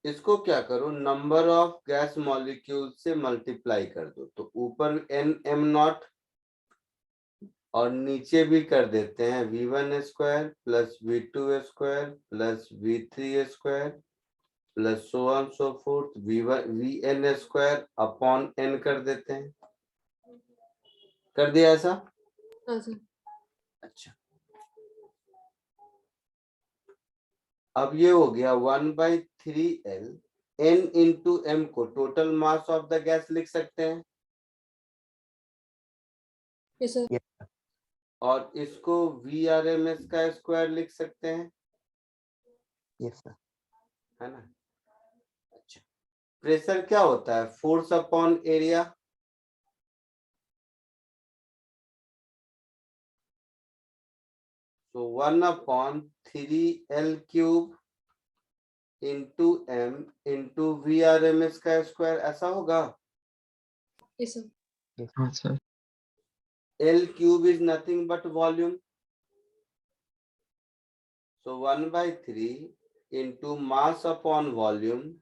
इसको क्या करो, नंबर ऑफ गैस मॉलिक्यूल से multiply कर दो, तो ऊपर n m नॉट और नीचे भी कर देते हैं v1 square plus v2 square plus v3 square plus so on so forth vn square upon n कर देते हैं। कर दिया ऐसा? हाँ सर। अच्छा, अब ये हो गया 1/3L n इंटू m को total mass of the gas लिख सकते हैं, यस सर। और इसको VRMS का स्क्वायर लिख सकते हैं, यस सर। है ना। अच्छा, प्रेशर क्या होता है? Force upon area. तो 1/3L cube into m into VRMS का स्क्वायर, ऐसा होगा। Yes sir. हाँ sir. L cube is nothing but volume. So 1/3 into mass upon volume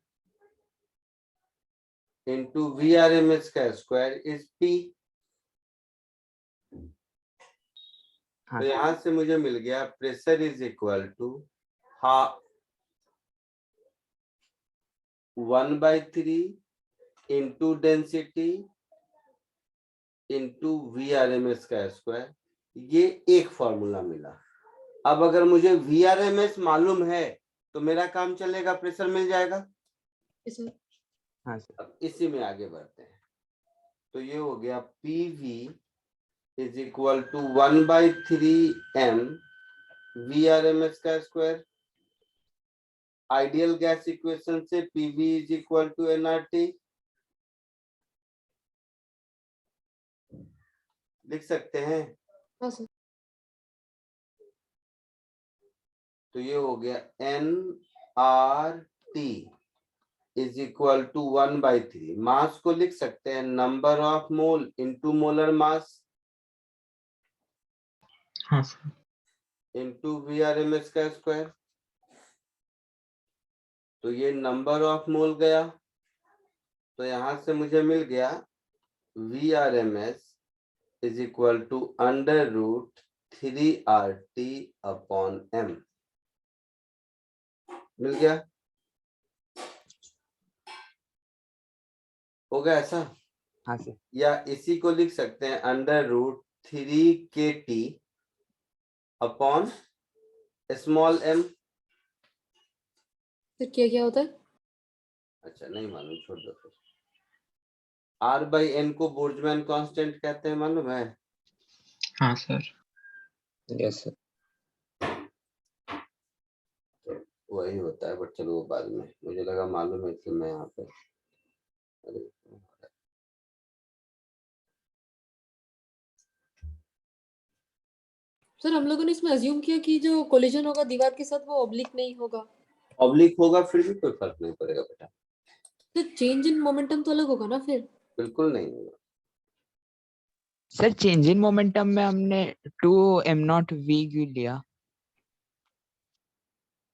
into VRMS का square is P. हाँ तो यहां से मुझे मिल गया pressure is equal to 1/3 into density into VRMS का स्क्वायर। ये एक फॉर्मूला मिला। अब अगर मुझे VRMS मालूम है तो मेरा काम चलेगा, प्रेशर मिल जाएगा। Yes sir. हाँ सर। अब इसी में आगे बढ़ते हैं। तो ये हो गया PV is equal to 1/3m VRMS का स्क्वायर। आइडियल गैस इक्वेशन से PV is equal to nRT लिख सकते हैं। हाँ सर। तो ये हो गया nRT इज इक्वल टू 1/3। मास को लिख सकते हैं number of mole into molar mass हाँ सर। इंटू VRMS का स्क्वायर। तो ये नंबर ऑफ मोल गया, तो यहां से मुझे मिल गया VRMS is equal to √3RT upon m। मिल गया? हो गया ऐसा? हाँ सर। या इसी को लिख सकते हैं √3KT upon small m। Sir क्या क्या होता है? अच्छा, नहीं मालूम, छोड़ दो फिर। R/n को बोल्ट्जमैन कांस्टेंट कहते हैं, मालूम है? हाँ सर। Yes sir. वही होता है, बट चलो वो बाद में, मुझे लगा मालूम है इसलिए मैं यहाँ पे। अरे सर हम लोगों ने इसमें अज्यूम किया कि जो कोलिजन होगा दीवार के साथ वो ऑब्लिक नहीं होगा। ऑब्लिक होगा फिर भी कोई फर्क नहीं पड़ेगा बेटा, तो चेंज इन मोमेंटम तो अलग होगा ना फिर? बिल्कुल नहीं होगा। सर चेंज इन मोमेंटम में हमने 2m0v लिया।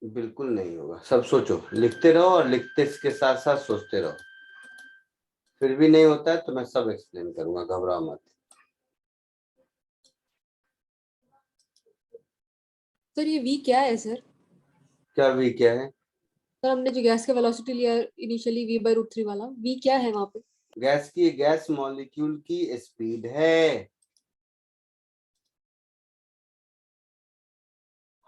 बिल्कुल नहीं होगा। सब सोचो, लिखते रहो और लिखते इसके साथ साथ सोचते रहो। फिर भी नहीं होता है तो मैं सब एक्सप्लेन करूंगा, घबराओ मत। सर ये v क्या है सर? क्या V क्या है? सर हमने जो गैस का वेलोसिटी लिया इनिशियली v/√3 वाला, v क्या है वहां पे? गैस मॉलिक्यूल की स्पीड है।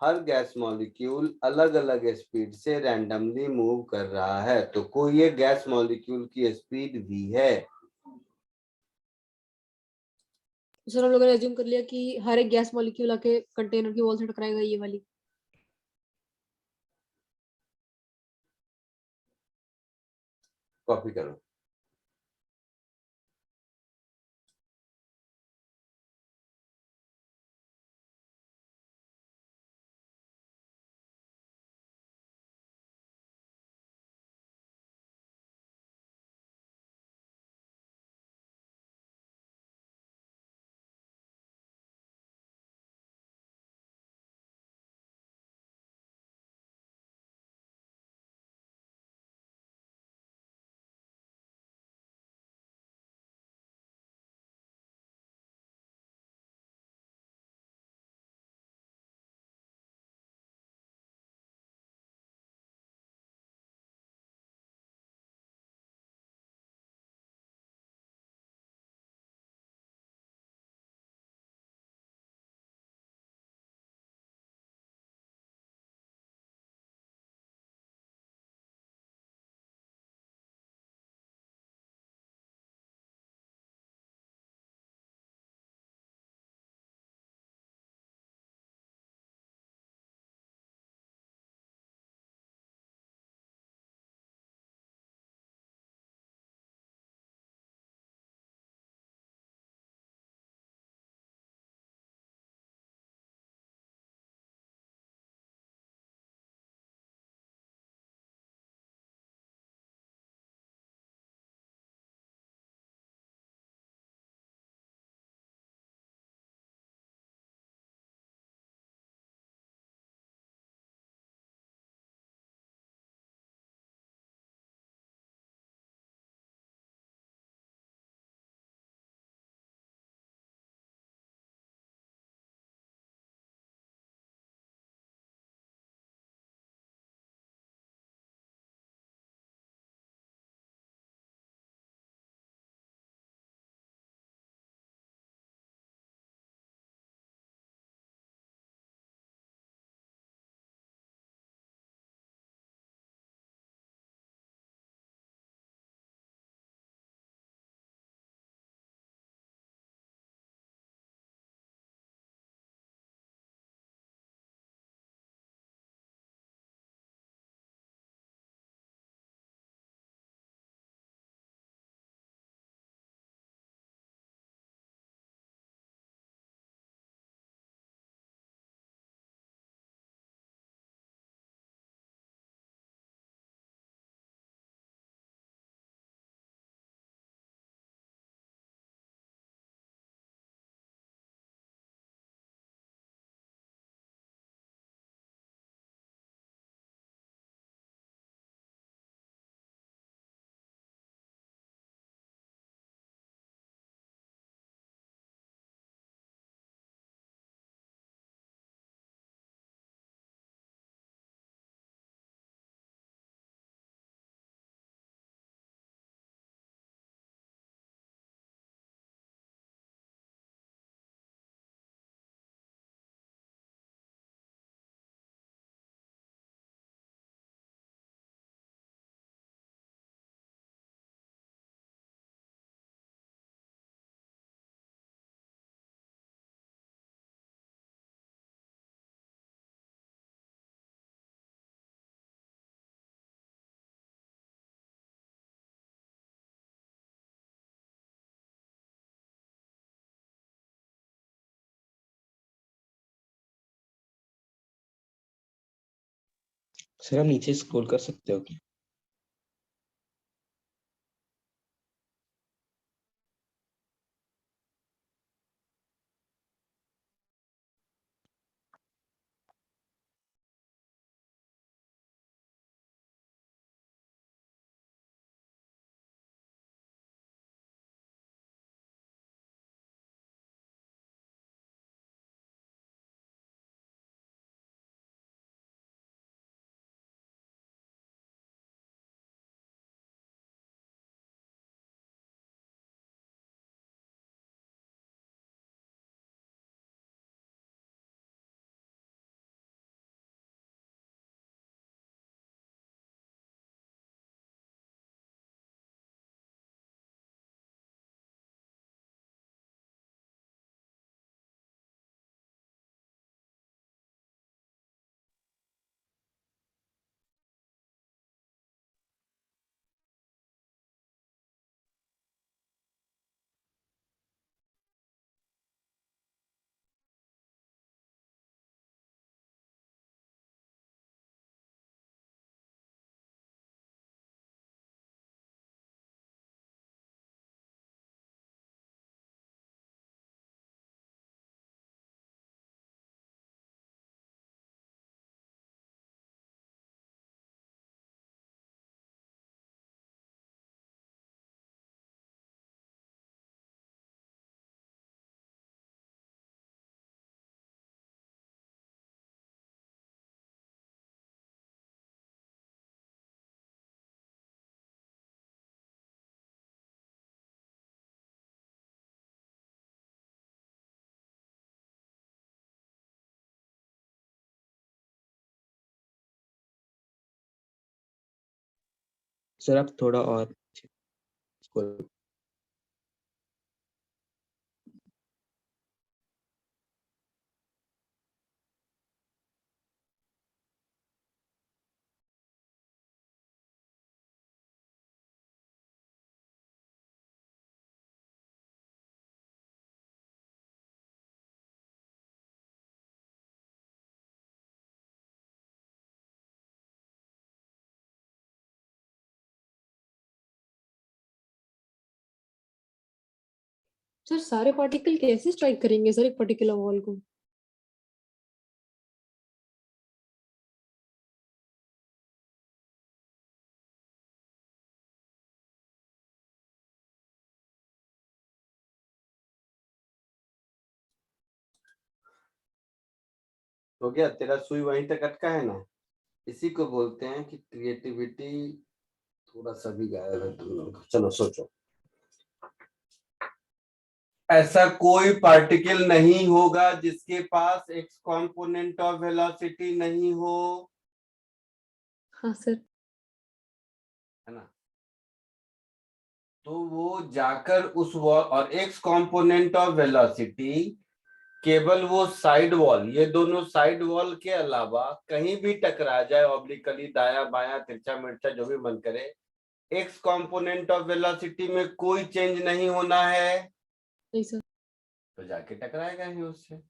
हर गैस मॉलिक्यूल अलग अलग स्पीड से रैंडमली मूव कर रहा है, तो कोई एक गैस मॉलिक्यूल की स्पीड v है। सर हम लोगों ने अज्यूम कर लिया कि हर एक गैस मॉलिक्यूल आके कंटेनर की वॉल से टकराएगा, ये वाली। कॉपी करो। सर आप नीचे स्क्रॉल कर सकते हो क्या? सर आप थोड़ा और scroll- सर सारे पार्टिकल कैसे स्ट्राइक करेंगे सर एक पर्टिकुलर वॉल को? तो क्या तेरा सुई वहीं तक अटका है ना? इसी को बोलते हैं कि क्रिएटिविटी थोड़ा सा भी गायब है तुम लोग। चलो सोचो, ऐसा कोई पार्टिकल नहीं होगा जिसके पास एक्स कंपोनेंट ऑफ वेलोसिटी नहीं हो, हाँ सर। है ना? तो वो जाकर उस वॉल और एक्स कंपोनेंट ऑफ वेलोसिटी केवल वो साइड वॉल, ये दोनों साइड वॉल के अलावा कहीं भी टकरा जाए ऑब्लिकली, दाया बाया तिरछा मिर्चा जो भी मन करे, एक्स कंपोनेंट ऑफ वेलोसिटी में कोई चेंज नहीं होना है, नहीं सर। तो जाके टकराएगा ही उससे।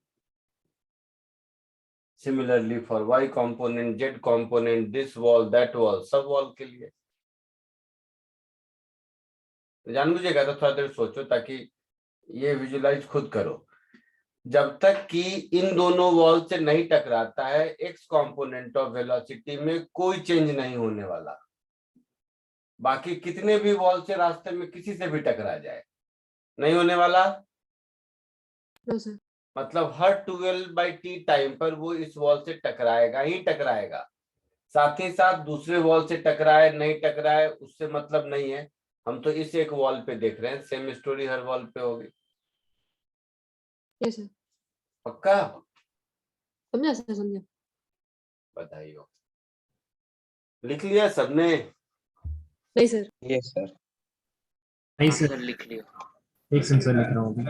Similarly for Y component, Z component, this wall that wall, सब वॉल के लिए जान बुझेगा। तो थोड़ा देर सोचो ताकि ये विजुलाइज खुद करो। जब तक कि इन दोनों वॉल से नहीं टकराता है, एक्स कंपोनेंट ऑफ वेलोसिटी में कोई चेंज नहीं होने वाला। बाकी कितने भी वॉल से रास्ते में किसी से भी टकरा जाए, नहीं होने वाला। No sir. मतलब हर 12/t टाइम पर वो इस वॉल से टकराएगा ही टकराएगा। साथ ही साथ दूसरे वॉल से टकराए नहीं टकराए उससे मतलब नहीं है, हम तो इस एक वॉल पे देख रहे हैं, सेम स्टोरी हर वॉल पे होगी। Yes sir. पक्का? समझा सर, समझा। बधाई हो। लिख लिया सबने? नहीं सर। Yes sir. नहीं हाँ सर, सर लिख लिया। एक सेंसर लिख रहा हूँ अभी।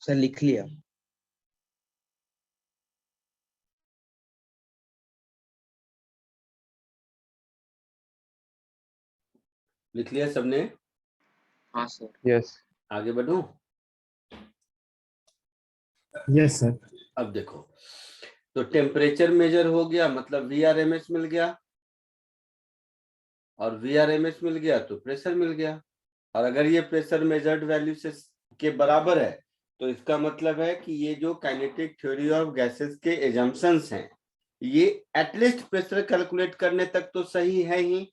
सर लिख लिया। लिख लिया सबने? हाँ सर। Yes. आगे बढ़ूं? Yes sir. अब देखो, तो टेम्परेचर मेजर हो गया, मतलब VRMS मिल गया, और VRMS मिल गया तो प्रेशर मिल गया। और अगर ये प्रेशर मेजर्ड वैल्यू से के बराबर है तो इसका मतलब है कि ये जो काइनेटिक थ्योरी ऑफ गैसेस के एजम्पशंस हैं, ये एटलीस्ट प्रेशर कैलकुलेट करने तक तो सही है ही।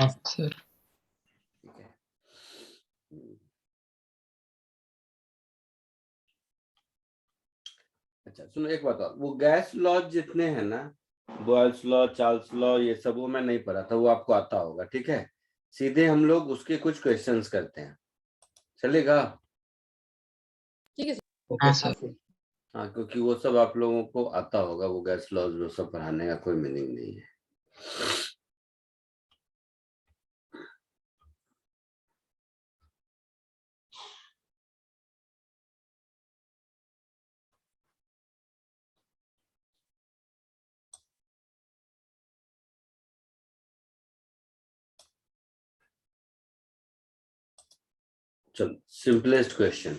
सर ठीक है। अच्छा सुनो एक बात और, वो गैस लॉ जितने हैं ना, बॉयल्स लॉ, चार्ल्स लॉ, ये सब वो मैं नहीं पढ़ा था, वो आपको आता होगा। ठीक है, सीधे हम लोग उसके कुछ क्वेश्चंस करते हैं, चलेगा? ठीक है सर। हाँ हाँ सर। सर। हाँ, क्योंकि वो सब आप लोगों को आता होगा, वो गैस लॉज वो सब पढ़ाने का कोई मीनिंग नहीं है। चलो सिंपलेस्ट क्वेश्चन,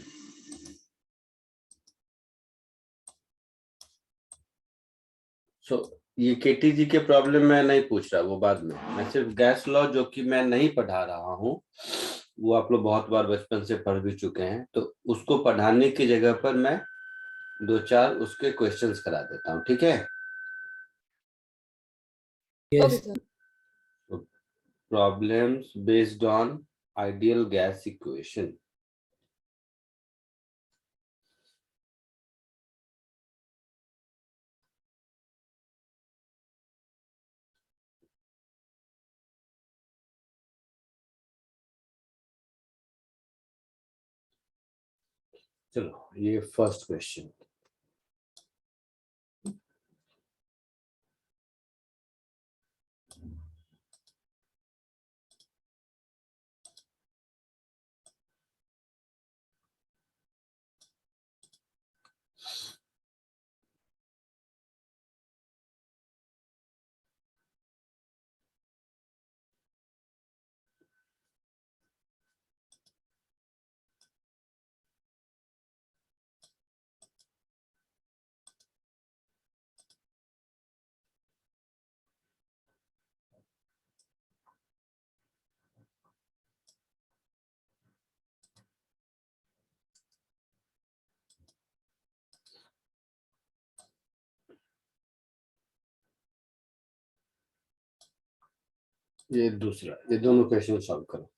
सो ये केटीजी के प्रॉब्लम मैं नहीं पूछ रहा, वो बाद में, मैं सिर्फ गैस लॉ जो कि मैं नहीं पढ़ा रहा हूँ, वो आप लोग बहुत बार बचपन से पढ़ भी चुके हैं, तो उसको पढ़ाने की जगह पर मैं 2-4 उसके क्वेश्चंस करा देता हूँ। ठीक है? Okay sir. Problems based on ideal gas equation. चलो ये फर्स्ट क्वेश्चन, ये दूसरा, ये दोनों क्वेश्चन सॉल्व करो।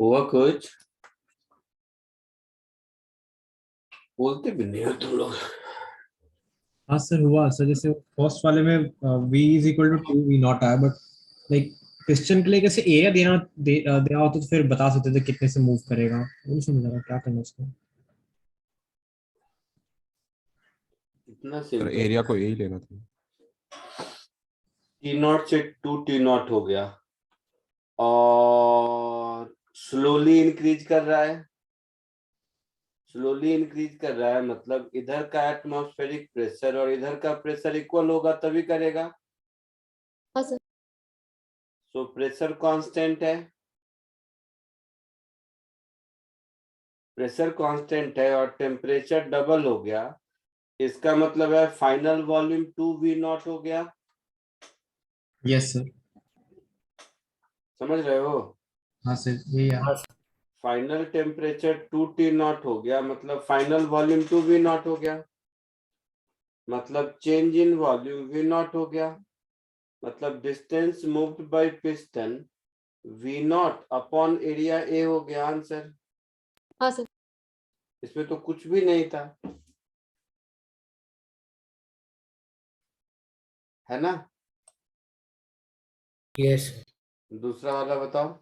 हुआ कुछ? बोलते भी नहीं हो तुम लोग। हाँ सर हुआ सर, जैसे फर्स्ट वाले में v is equal to 2 v naught आया, बट लाइक क्वेश्चन के लिए कैसे एरिया दिया होता तो फिर बता सकते थे कितने से मूव करेगा, वो नहीं समझ रहा क्या करना उसको। इतना सर सिंपल। एरिया को यही लेना था। टी नॉट से 2 टी नॉट हो गया और स्लोली इंक्रीज कर रहा है। स्लोली इंक्रीज कर रहा है मतलब इधर का एटमॉस्फेरिक प्रेशर और इधर का प्रेशर इक्वल होगा तभी करेगा। हाँ सर। सो प्रेशर कांस्टेंट है, प्रेशर कांस्टेंट है और टेम्परेचर डबल हो गया। इसका मतलब है फाइनल वॉल्यूम 2v0 हो गया। Yes sir. समझ रहे हो? हाँ सर ये यार। फाइनल टेम्परेचर 2t0 हो गया मतलब फाइनल वॉल्यूम 2v0 हो गया, मतलब चेंज इन वॉल्यूम v0 हो गया, मतलब distance moved by piston v0 upon area a हो गया आंसर। हाँ सर। इसमें तो कुछ भी नहीं था, है ना? यस। दूसरा वाला बताओ।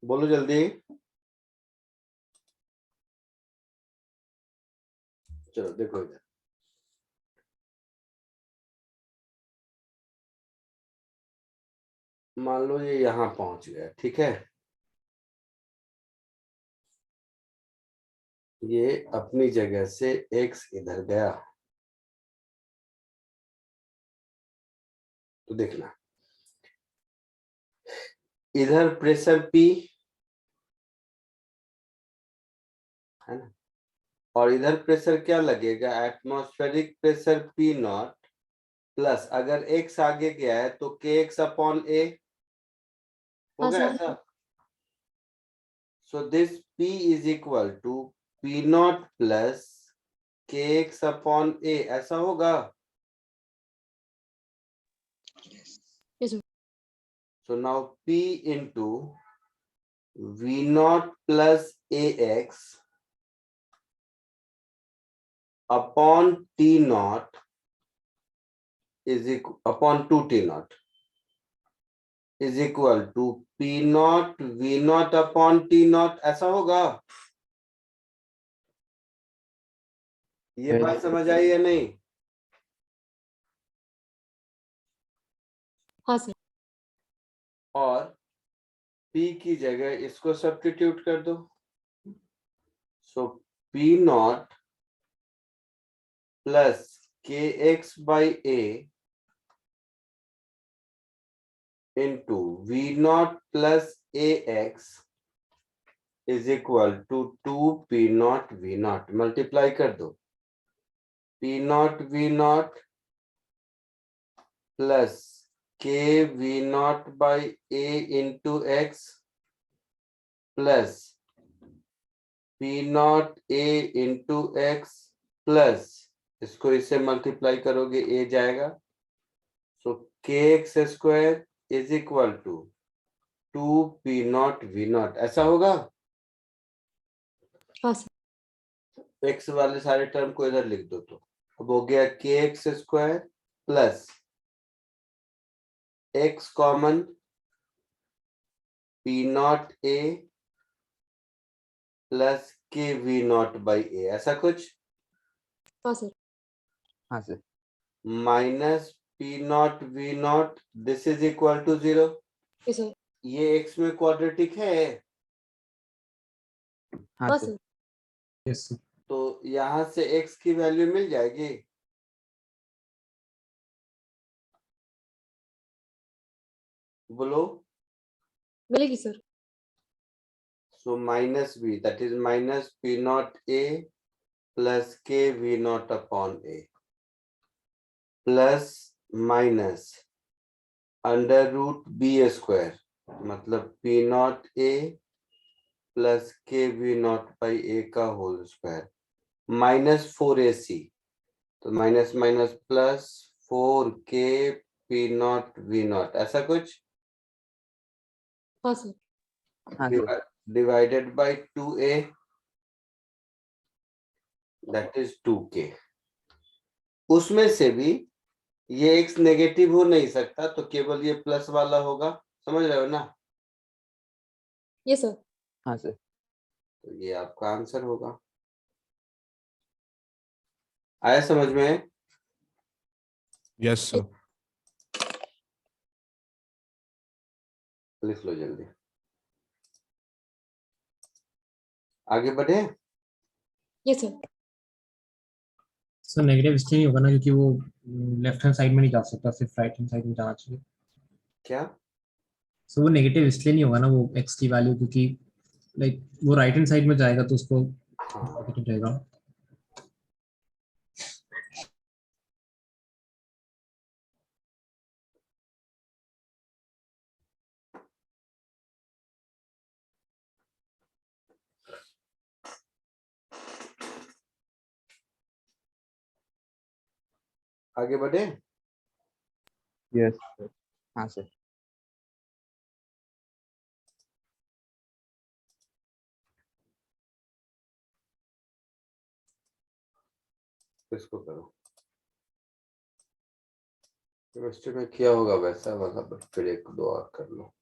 बोलो जल्दी। चलो देखो इधर, मान लो ये यहाँ पहुंच गया, ठीक है? ये अपनी जगह से x इधर गया, तो देखना इधर प्रेशर P है ना, और इधर प्रेशर क्या लगेगा? एटमॉस्फेरिक प्रेशर P0 प्लस अगर x आगे गया है तो kx अपॉन a हो हाँ गया सर। ऐसा। So this P is equal to P0 plus kx upon a, ऐसा होगा। Yes sir. So now P into V0 plus ax upon T naught is upon 2t naught is equal to P not we not upon T naught, ऐसा होगा? ये Yes. बात समझ आई या नहीं? हाँ सर। और P की जगह इसको सब्स्टिट्यूट कर दो, so P not plus k x by a into v not plus a x is equal to 2 P not we not, multiply कर दो, P not we not plus के we not by a into x plus p not a into x plus इसको इससे multiply करोगे ए जाएगा, so k x square is equal to 2 P not we not, ऐसा होगा? हाँ सर। एक्स वाले सारे टर्म को इधर लिख दो, तो अब हो गया K x square plus X common P not a plus के वी नॉट बाई ए, ऐसा कुछ? हाँ सर। हाँ sir. Minus P not we naught, this is equal to 0। Yes sir. ये एक्स में क्वाड्रेटिक है, हाँ हाँ सर। सर। Yes sir. तो यहां से एक्स की वैल्यू मिल जाएगी। बोलो। मिलेगी sir. So minus b, that is minus P not a plus के we not upon a plus minus under root b square, मतलब पी नॉट ए प्लस के वी नॉट बाई ए का whole square minus 4ac, तो minus minus plus 4k p not we not, ऐसा कुछ? हाँ sir. हाँ sir. Divided by 2a, that is 2k। उसमें से भी ये x नेगेटिव हो नहीं सकता, तो केवल ये प्लस वाला होगा, समझ रहे हो ना? Yes sir. हाँ सर। तो ये आपका आंसर होगा। आया समझ में? Yes sir. लिख लो जल्दी, आगे बढ़े। Yes sir. सर नेगेटिव इसलिए नहीं होगा ना क्योंकि वो लेफ्ट हैंड साइड में नहीं जा सकता, सिर्फ राइट हैंड साइड में जाना चाहिए। क्या? सो वो नेगेटिव इसलिए नहीं होगा ना वो एक्स की वैल्यू, क्योंकि लाइक वो राइट हैंड साइड में जाएगा तो उसको हाँ, नेगेटिव रहेगा। आगे बढ़े। Yes. हाँ सर। इसको करो, केमिस्ट्री में किया होगा वैसा वाला, बट फिर एक दो और कर लो।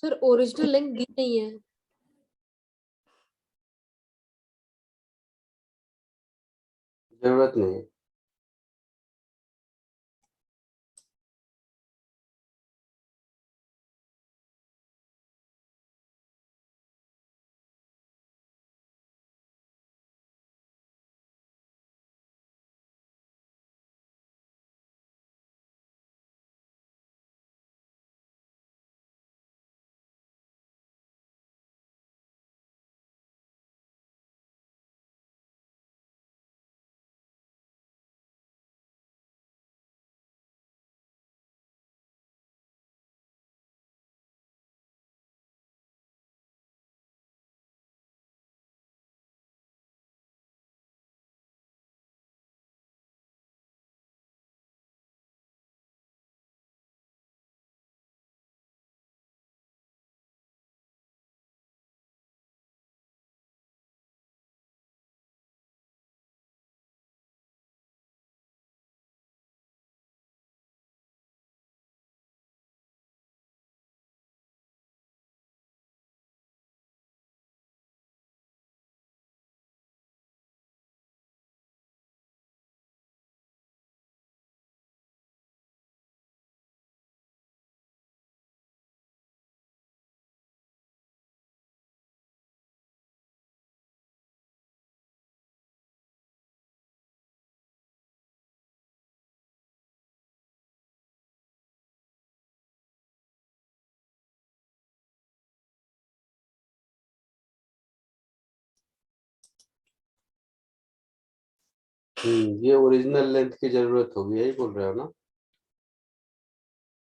सर ओरिजिनल लिंक दी नहीं है। जरूरत नहीं है। ये ओरिजिनल लेंथ की जरूरत होगी, यही बोल रहे हो ना?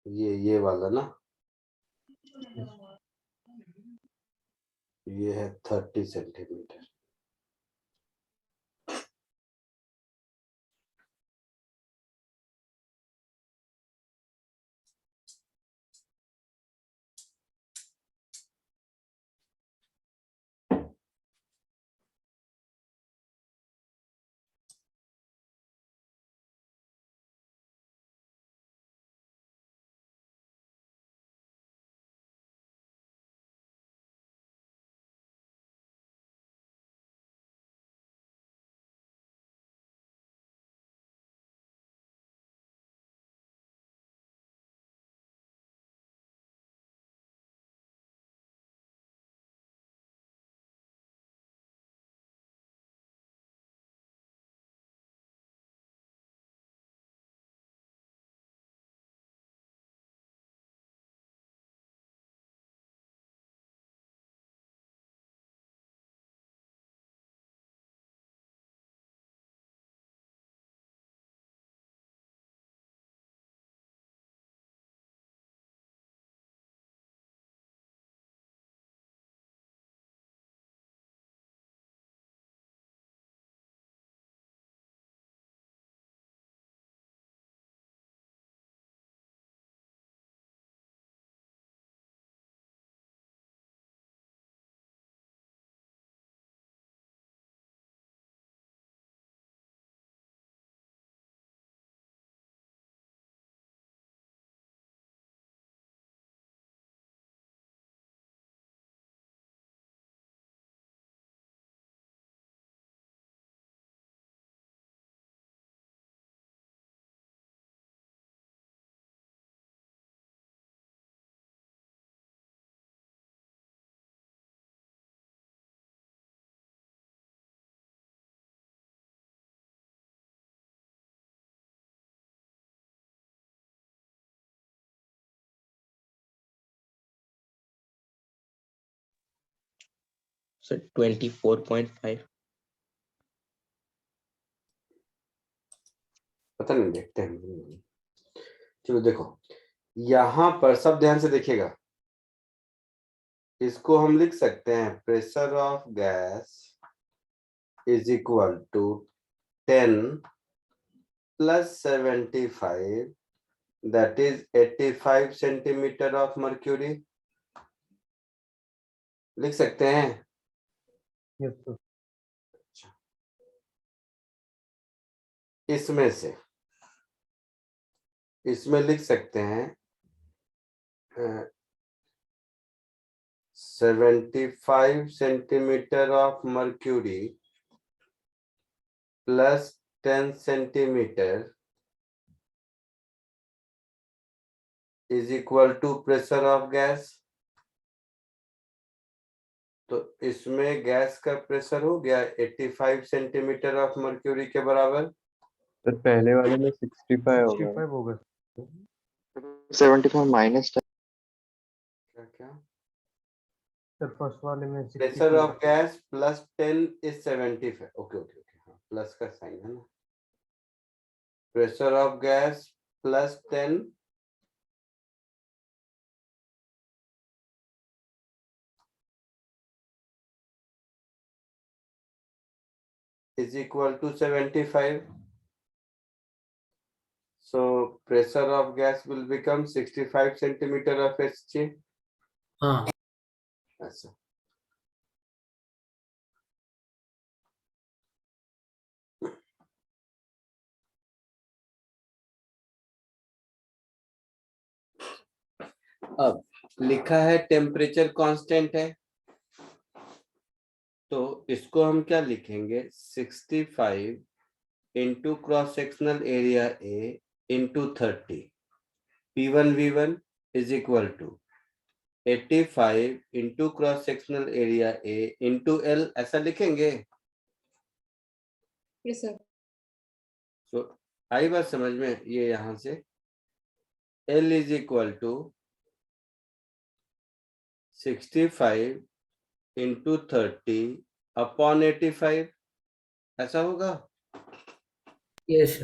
ये वाला ना, ये है 30 सेंटीमीटर। सर 24.5। पता नहीं, देखते हैं। चलो देखो, यहाँ पर सब ध्यान से देखिएगा। इसको हम लिख सकते हैं pressure of gas is equal to 10 plus 75, that is 85 centimetre of mercury. लिख सकते हैं? Yes sir. इसमें लिख सकते हैं 75 centimeter of mercury plus 10 centimeter is equal to pressure of gas। तो इसमें गैस का प्रेशर हो गया 85 सेंटीमीटर ऑफ मर्क्यूरी के बराबर। सर पहले वाले में 65 हो गया 65 होगा 75 माइनस क्या क्या सर फर्स्ट वाले में pressure 65 of gas plus 10 is 75। Okay okay okay, हाँ प्लस का साइन है ना। Pressure of gas plus 10 is equal to 75. So pressure of gas will become 65 centimeter of Hg। हाँ ऐसा अब लिखा है टेम्परेचर कांस्टेंट है, तो इसको हम क्या लिखेंगे 65 into cross sectional area A into 30 P1 V1 is equal to 85 into cross sectional area A into L, ऐसा लिखेंगे। Yes sir. तो आई बात समझ में, ये यहां से L is equal to 65 into 30 upon 85, ऐसा होगा। यस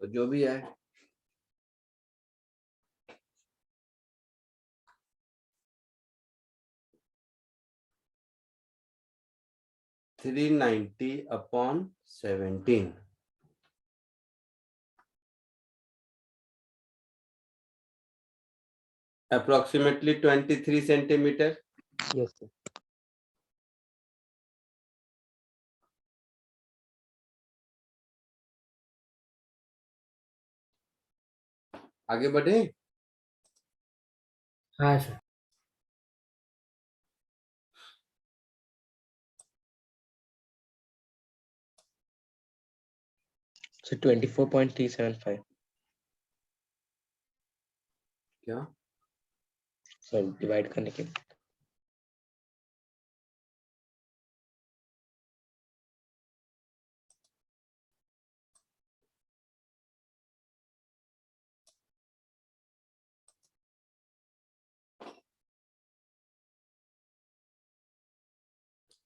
तो जो भी है three 90 upon 17, approximately 23 centimetre. Yes sir. आगे बढ़े। हाँ सर। So 24.375 क्या सर डिवाइड करने के लिए।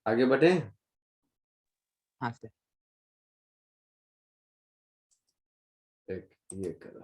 आगे बढ़े। हाँ सर। एक ये करो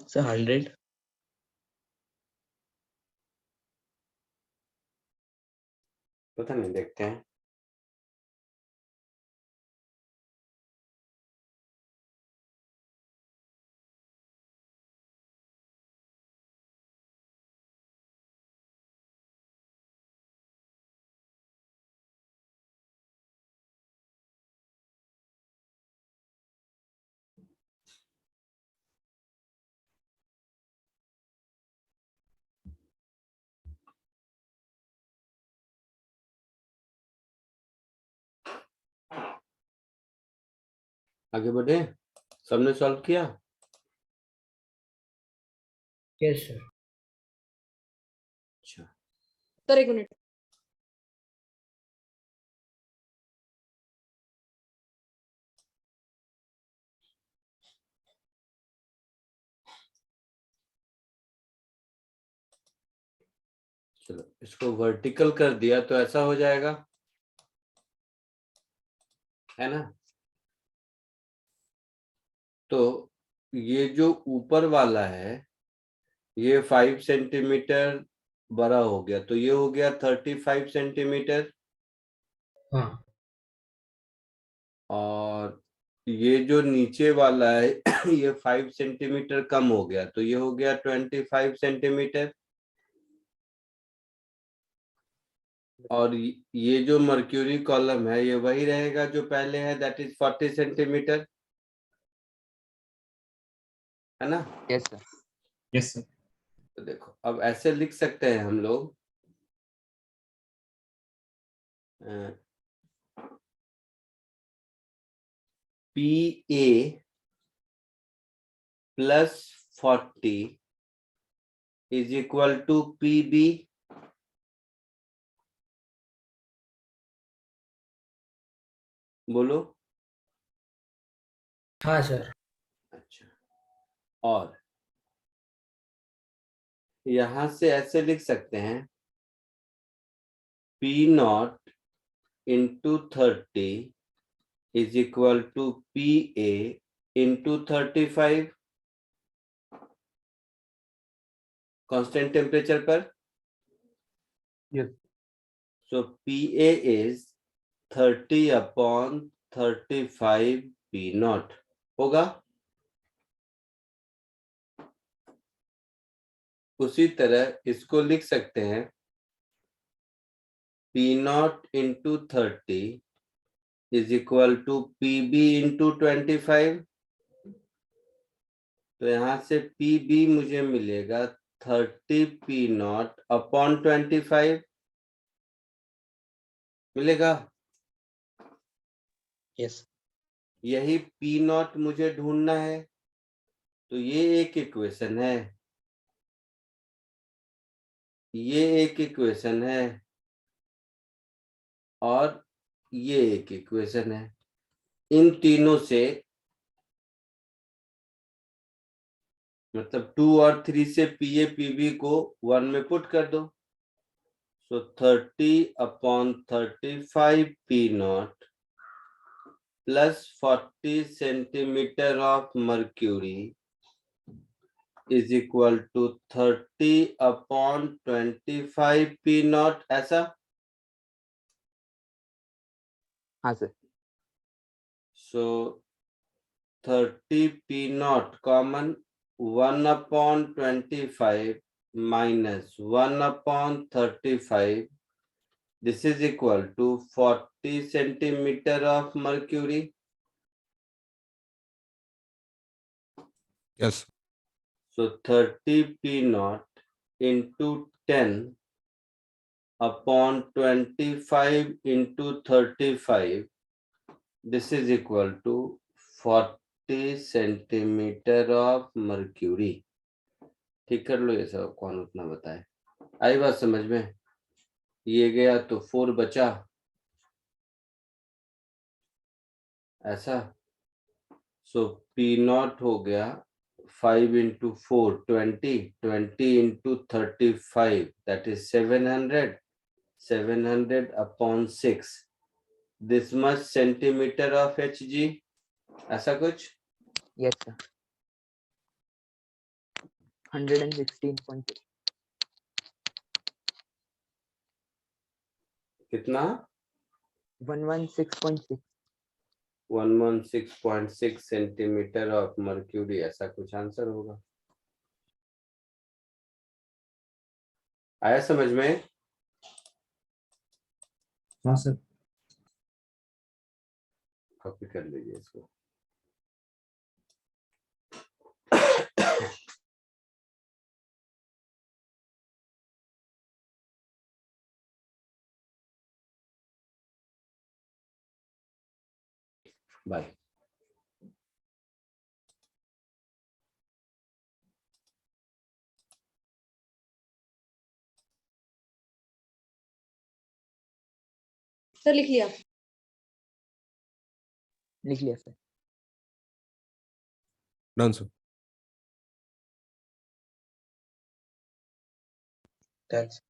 सर 100। पता नहीं, देखते हैं। आगे बढ़े, सबने सॉल्व किया? Yes sir. अच्छा, सर एक मिनट। चलो इसको वर्टिकल कर दिया तो ऐसा हो जाएगा, है ना? तो ये जो ऊपर वाला है ये 5 सेंटीमीटर बड़ा हो गया, तो ये हो गया 35 सेंटीमीटर। हाँ और ये जो नीचे वाला है ये 5 सेंटीमीटर कम हो गया, तो ये हो गया 25 सेंटीमीटर। और ये जो मर्क्यूरी कॉलम है ये वही रहेगा जो पहले है, दैट इज 40 सेंटीमीटर, है ना? Yes sir. Yes sir. तो देखो अब ऐसे लिख सकते हैं हम लोग, P A plus 40 is equal to P B. बोलो। हाँ सर। अच्छा, और यहां से ऐसे लिख सकते हैं P naught into 30 is equal to P A into 35 constant temperature पर। Yes. So P A is 30/35 P naught होगा। उसी तरह इसको लिख सकते हैं P naught into 30 is equal to P B into 25। तो यहां से पी बी मुझे मिलेगा 30 पी नॉट अपॉन 25 मिलेगा। यस। यही पी नॉट मुझे ढूंढना है, तो ये एक इक्वेशन है, ये एक इक्वेशन है, और ये एक इक्वेशन है। इन तीनों से मतलब 2 और 3 से पी ए पी बी को 1 में पुट कर दो। So 30/35 P naught plus 40 centimetre of mercury is equal to 30/25 P naught. ऐसा? हाँ sir. So 30 P naught common, 1/25 minus 1/35. This is equal to 40 centimeter of mercury. Yes. So 30 P naught into 10/25 into 35. This is equal to 40 centimeter of mercury. ठीक कर लो ये सब, कौन उतना बताए। आई बात समझ में? ये गया तो 4 बचा, ऐसा। सो पी नॉट हो गया 5 into 4 20 20 into 35 that is 700 upon 6 this much centimeter of Hg, ऐसा कुछ। Yes sir. 116.6. कितना? 116.6. 116.6 सेंटीमीटर ऑफ मर्क्यूरी, ऐसा कुछ आंसर होगा। आया समझ में? हाँ सर। कॉपी कर लीजिए इसको। बाय। सर लिख लिया। लिख लिया सर। Done, sir. Thanks.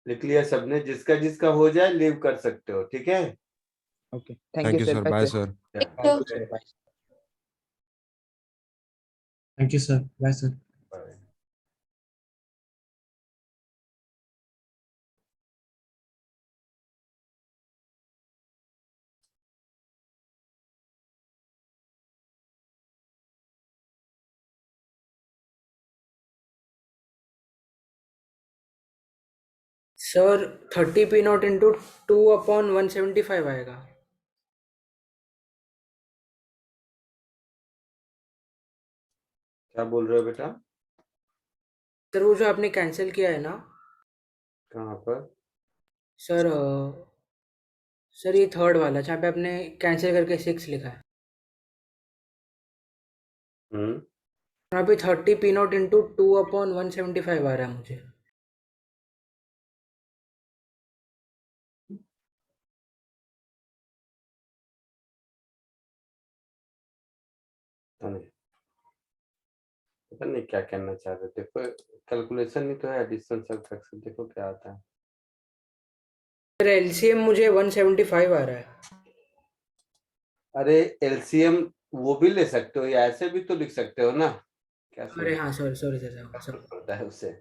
लिख लिया सबने? जिसका जिसका हो जाए लीव कर सकते हो, ठीक है? Okay. Thank you, sir. Bye, sir. Thank you, sir. Bye. Thank you sir, bye sir. Bye. Sir 30 P naught into 2/175 आएगा। क्या बोल रहे हो बेटा? सर वो जो आपने कैंसिल किया है ना कहाँ पर? सर, सर ये थर्ड वाला जहाँ पे आपने कैंसिल करके 6 लिखा है, वहाँ पे 30 पी नॉट इंटू 2/175 आ रहा है मुझे। पता नहीं क्या कहना चाह रहे थे। देखो कैलकुलेशन ही तो है, एडिशन सब्ट्रैक्शन, देखो क्या आता है। सर एलसीएम मुझे 175 आ रहा है। अरे एलसीएम वो भी ले सकते हो या ऐसे भी तो लिख सकते हो ना। क्या अरे हाँ सॉरी सॉरी सर, फर्क पड़ता है उससे?